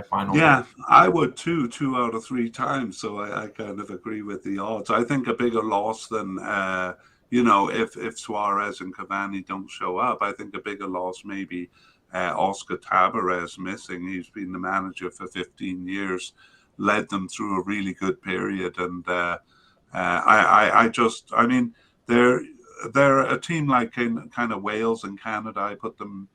final game. Yeah, I would too, 2 out of 3 times. So I kind of agree with the odds. I think a bigger loss than, if Suarez and Cavani don't show up, I think a bigger loss maybe Oscar Tabarez missing. He's been the manager for 15 years, led them through a really good period. And I mean, they're a team like kind of Wales and Canada. I put them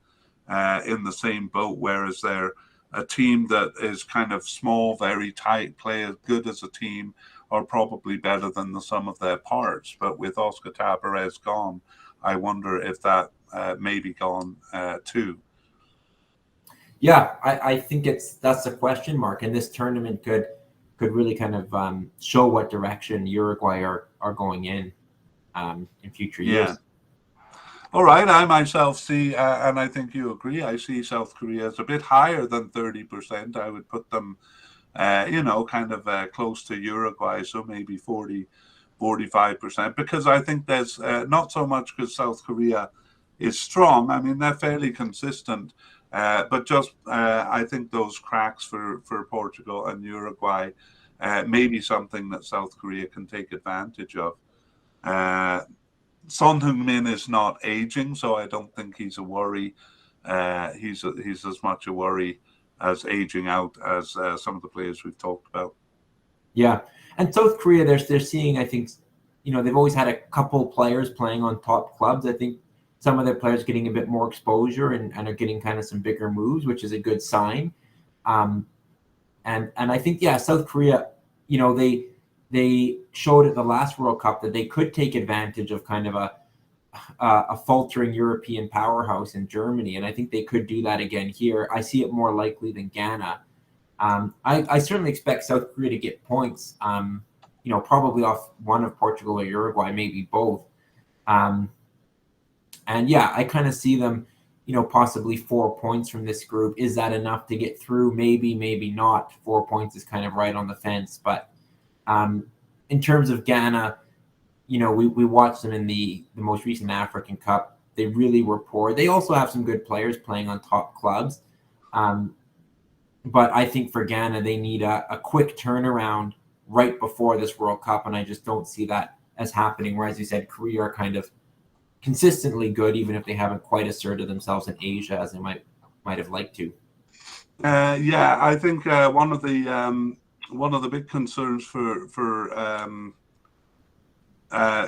in the same boat, whereas they're a team that is kind of small, very tight, play as good as a team, or probably better than the sum of their parts. But with Oscar Tabarez gone, I wonder if that may be gone too. Yeah, I think that's a question mark, and this tournament could really kind of show what direction Uruguay are going in future Yeah. years. All right. I myself see, and I think you agree, I see South Korea as a bit higher than 30%. I would put them, kind of close to Uruguay, so maybe 45%, because I think there's not so much because South Korea is strong. I mean, they're fairly consistent, but just I think those cracks for Portugal and Uruguay may be something that South Korea can take advantage of. Uh, Son Heung-min is not aging, so I don't think he's a worry. He's as much a worry as aging out as some of the players we've talked about. Yeah, and South Korea, they're seeing. I think, they've always had a couple players playing on top clubs. I think some of their players getting a bit more exposure and are getting kind of some bigger moves, which is a good sign. Um, and I think, South Korea, they showed at the last World Cup that they could take advantage of kind of a faltering European powerhouse in Germany, and I think they could do that again here. I see it more likely than Ghana. I certainly expect South Korea to get points. Probably off one of Portugal or Uruguay, maybe both. Um, and yeah, I kind of see them, possibly 4 points from this group. Is that enough to get through? Maybe, maybe not. 4 points is kind of right on the fence. But um, in terms of Ghana, we watched them in the most recent African Cup. They really were poor. They also have some good players playing on top clubs. Um, but I think for Ghana, they need a quick turnaround right before this World Cup. And I just don't see that as happening. Whereas you said, Korea are kind of consistently good, even if they haven't quite asserted themselves in Asia as they might have liked to. Yeah, I think one of the big concerns for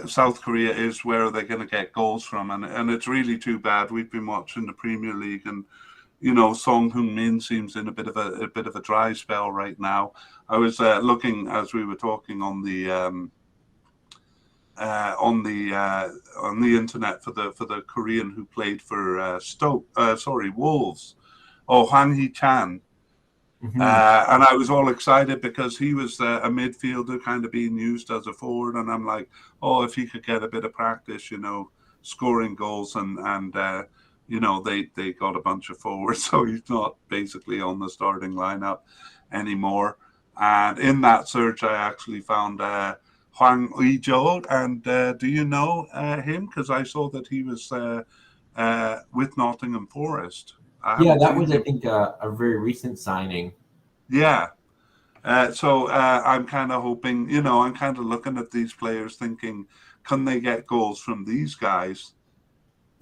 South Korea is where are they going to get goals from, and it's really too bad. We've been watching the Premier League, and Song Heung-min seems in a bit of a dry spell right now. I was looking as we were talking on the on the internet for the Korean who played for Wolves. Oh, Hwang Hee-chan. Mm-hmm. And I was all excited because he was a midfielder kind of being used as a forward. And I'm like, oh, if he could get a bit of practice, scoring goals and they got a bunch of forwards. So he's not basically on the starting lineup anymore. And in that search, I actually found Hwang Ui-jo. And do you know him? Because I saw that he was with Nottingham Forest. I Yeah, haven't that seen was, I him. think, a very recent signing. Yeah. So I'm kind of hoping, I'm kind of looking at these players thinking, can they get goals from these guys?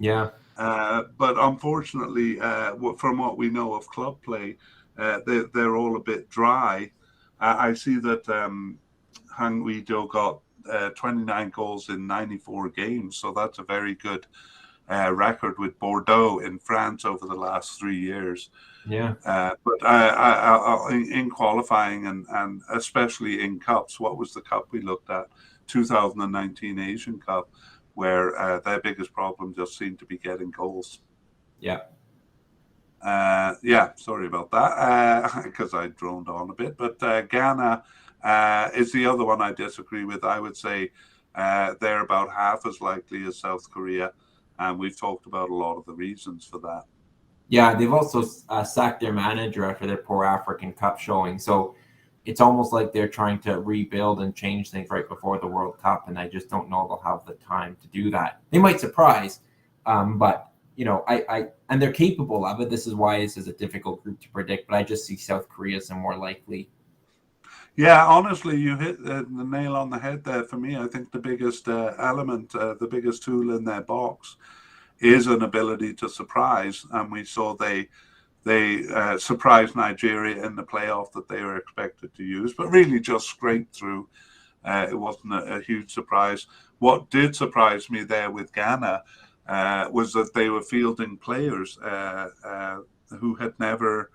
Yeah. But unfortunately, from what we know of club play, they're all a bit dry. I see that Hang Wei-do got 29 goals in 94 games, so that's a very good record with Bordeaux in France over the last 3 years. Yeah. But in qualifying and especially in cups, what was the cup we looked at? 2019 Asian Cup, where their biggest problem just seemed to be getting goals. Yeah. Yeah, sorry about that, because I droned on a bit. But Ghana is the other one I disagree with. I would say they're about half as likely as South Korea, and we've talked about a lot of the reasons for that. Yeah, they've also sacked their manager after their poor African Cup showing. So it's almost like they're trying to rebuild and change things right before the World Cup, and I just don't know they'll have the time to do that. They might surprise, but and they're capable of it. This is why this is a difficult group to predict. But I just see South Korea as a more likely. Yeah, honestly, you hit the nail on the head there for me. I think the biggest element, the biggest tool in their box is an ability to surprise. And we saw they surprised Nigeria in the playoff that they were expected to use, but really just scraped through. It wasn't a huge surprise. What did surprise me there with Ghana was that they were fielding players who had never,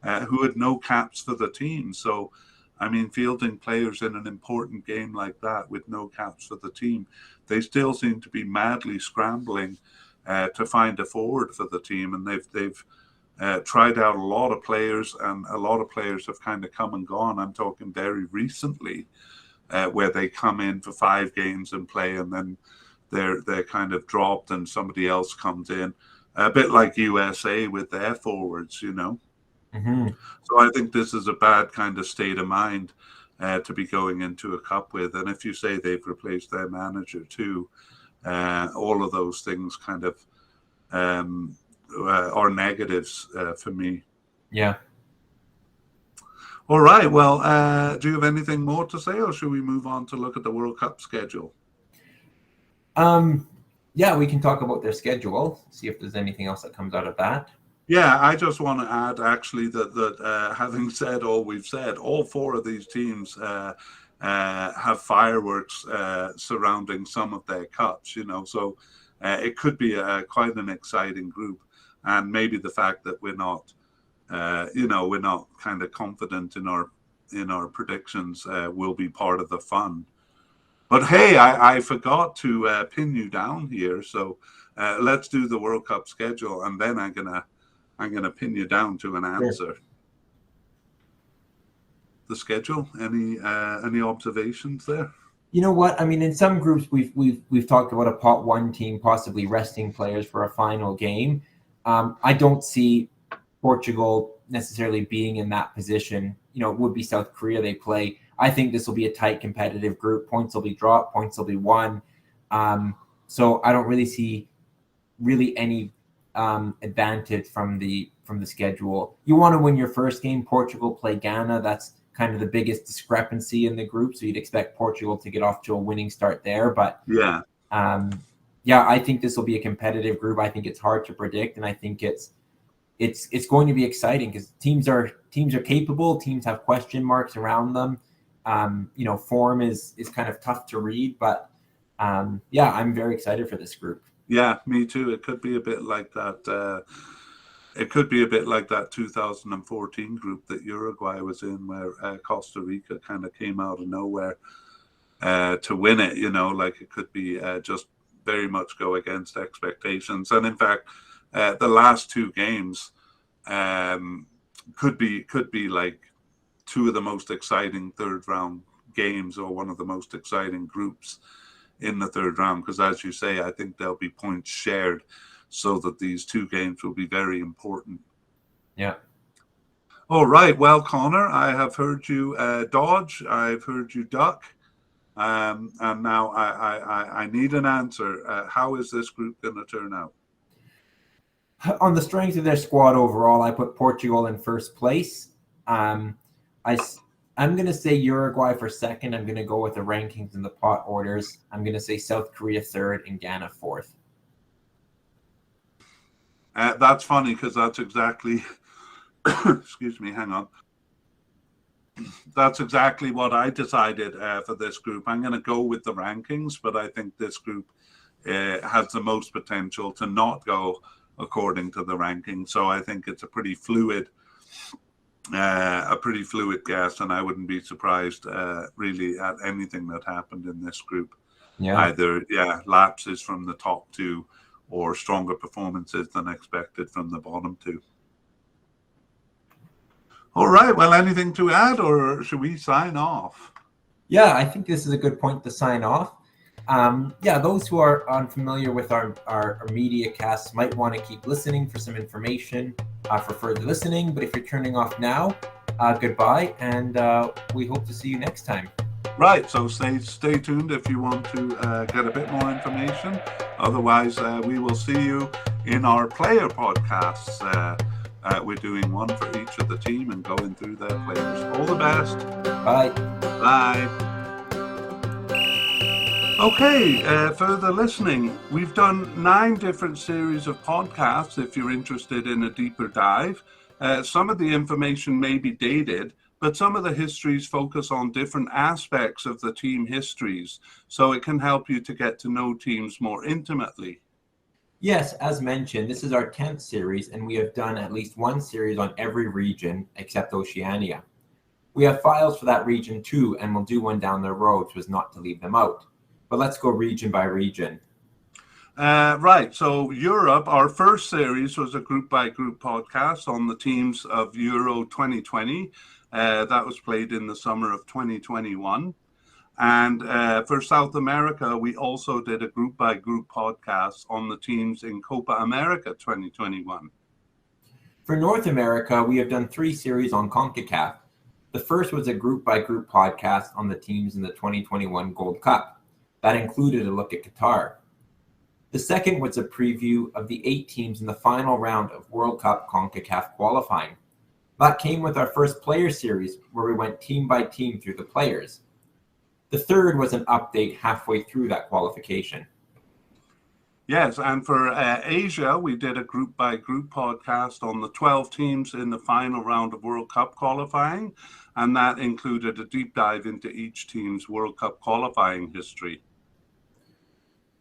who had no caps for the team. So, I mean, fielding players in an important game like that with no caps for the team, they still seem to be madly scrambling to find a forward for the team, and they've tried out a lot of players, and a lot of players have kind of come and gone. I'm talking very recently, where they come in for 5 games and play, and then they're kind of dropped, and somebody else comes in, a bit like USA with their forwards. Mm-hmm. So I think this is a bad kind of state of mind to be going into a cup with. And if you say they've replaced their manager too, all of those things kind of are negatives for me. Yeah. All right. Well, do you have anything more to say, or should we move on to look at the World Cup schedule? Um, yeah, we can talk about their schedule, see if there's anything else that comes out of that. Yeah, I just want to add actually that having said all we've said, all 4 of these teams have fireworks surrounding some of their cups. So it could be quite an exciting group, and maybe the fact that we're not kind of confident in our predictions will be part of the fun. But hey, I forgot to pin you down here, so let's do the World Cup schedule, and then I'm gonna pin you down to an Sure. answer. The schedule. Any observations there? You know what? I mean, in some groups, we've talked about a pot one team possibly resting players for a final game. I don't see Portugal necessarily being in that position. You know, it would be South Korea they play. I think this will be a tight, competitive group. Points will be dropped, points will be won. So I don't really see any advantage from the schedule. You want to win your first game. Portugal play Ghana. That's kind of the biggest discrepancy in the group. So you'd expect Portugal to get off to a winning start there. But Yeah. Yeah, I think this will be a competitive group. I think it's hard to predict, and I think it's going to be exciting because teams are capable. Teams have question marks around them. Form is kind of tough to read, but yeah, I'm very excited for this group. Yeah, me too. It could be a bit like that. It could be a bit like that 2014 group that Uruguay was in, where Costa Rica kind of came out of nowhere to win it. Like it could be just very much go against expectations. And in fact, the last two games could be like two of the most exciting third round games, or one of the most exciting groups in the third round, because as you say, I think there'll be points shared, so that these two games will be very important. Yeah. All right. Well, Connor, I have heard you dodge. I've heard you duck. And now I need an answer. How is this group going to turn out? On the strength of their squad overall, I put Portugal in first place. Um, I'm going to say Uruguay for second. I'm going to go with the rankings and the pot orders. I'm going to say South Korea third and Ghana fourth. That's funny because that's exactly, excuse me, hang on. That's exactly what I decided for this group. I'm going to go with the rankings, but I think this group has the most potential to not go according to the rankings. So I think it's a pretty fluid guess, and I wouldn't be surprised really at anything that happened in this group. Yeah. Either lapses from the top two, or stronger performances than expected from the bottom two. All right. Well, anything to add, or should we sign off? Yeah, I think this is a good point to sign off. Those who are unfamiliar with our media casts might want to keep listening for some information for further listening. But if you're turning off now, goodbye, and we hope to see you next time. Right, so stay tuned if you want to get a bit more information. Otherwise, we will see you in our player podcasts. We're doing one for each of the team and going through their players. All the best. Bye. Bye. Okay, further listening. We've done 9 different series of podcasts if you're interested in a deeper dive. Some of the information may be dated, but some of the histories focus on different aspects of the team histories, so it can help you to get to know teams more intimately. Yes, as mentioned, this is our 10th series, and we have done at least one series on every region except Oceania. We have files for that region too, and we'll do one down the road so as not to leave them out. But let's go region by region. Right, so Europe, our first series was a group-by-group podcast on the teams of Euro 2020. That was played in the summer of 2021. And for South America, we also did a group-by-group podcast on the teams in Copa America 2021. For North America, we have done 3 series on CONCACAF. The first was a group-by-group podcast on the teams in the 2021 Gold Cup. That included a look at Qatar. The second was a preview of the 8 teams in the final round of World Cup CONCACAF qualifying. That came with our first player series, where we went team by team through the players. The third was an update halfway through that qualification. Yes, and for Asia, we did a group-by-group podcast on the 12 teams in the final round of World Cup qualifying, and that included a deep dive into each team's World Cup qualifying history.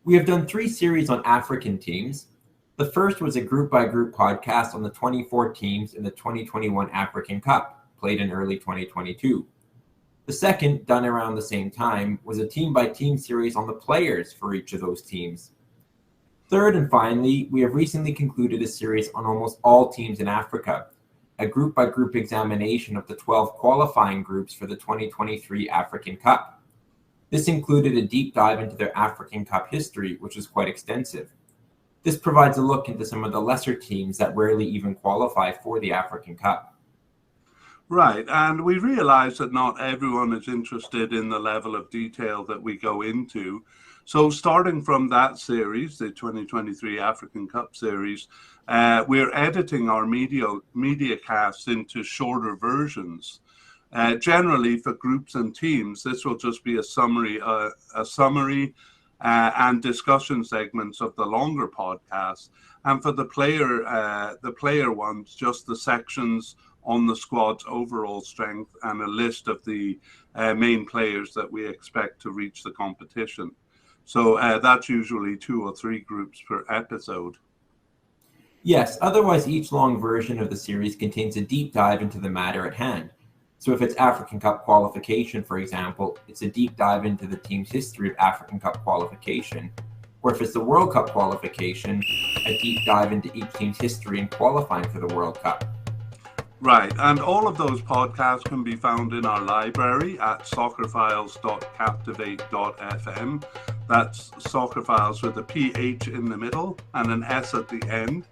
We have done 3 series on African teams. The first was a group-by-group podcast on the 24 teams in the 2021 African Cup, played in early 2022. The second, done around the same time, was a team-by-team series on the players for each of those teams. Third and finally, we have recently concluded a series on almost all teams in Africa, a group-by-group examination of the 12 qualifying groups for the 2023 African Cup. This included a deep dive into their African Cup history, which was quite extensive. This provides a look into some of the lesser teams that rarely even qualify for the African Cup. Right, and we realize that not everyone is interested in the level of detail that we go into. So starting from that series, the 2023 African Cup series, we're editing our media casts into shorter versions. Generally, for groups and teams, this will just be a summary and discussion segments of the longer podcast. And for the player ones, just the sections on the squad's overall strength and a list of the main players that we expect to reach the competition. So that's usually 2 or 3 groups per episode. Yes, otherwise each long version of the series contains a deep dive into the matter at hand. So if it's African Cup qualification, for example, it's a deep dive into the team's history of African Cup qualification. Or if it's the World Cup qualification, a deep dive into each team's history in qualifying for the World Cup. Right, and all of those podcasts can be found in our library at soccerphiles.captivate.fm. That's Soccerphiles with a PH in the middle and an S at the end.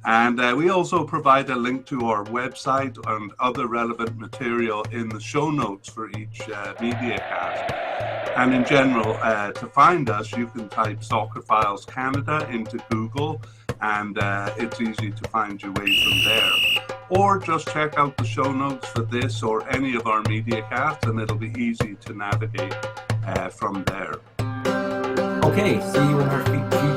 And we also provide a link to our website and other relevant material in the show notes for each media cast. And in general, to find us, you can type Soccerphiles Canada into Google, and it's easy to find your way from there. Or just check out the show notes for this or any of our media casts, and it'll be easy to navigate from there. Okay, see you in our future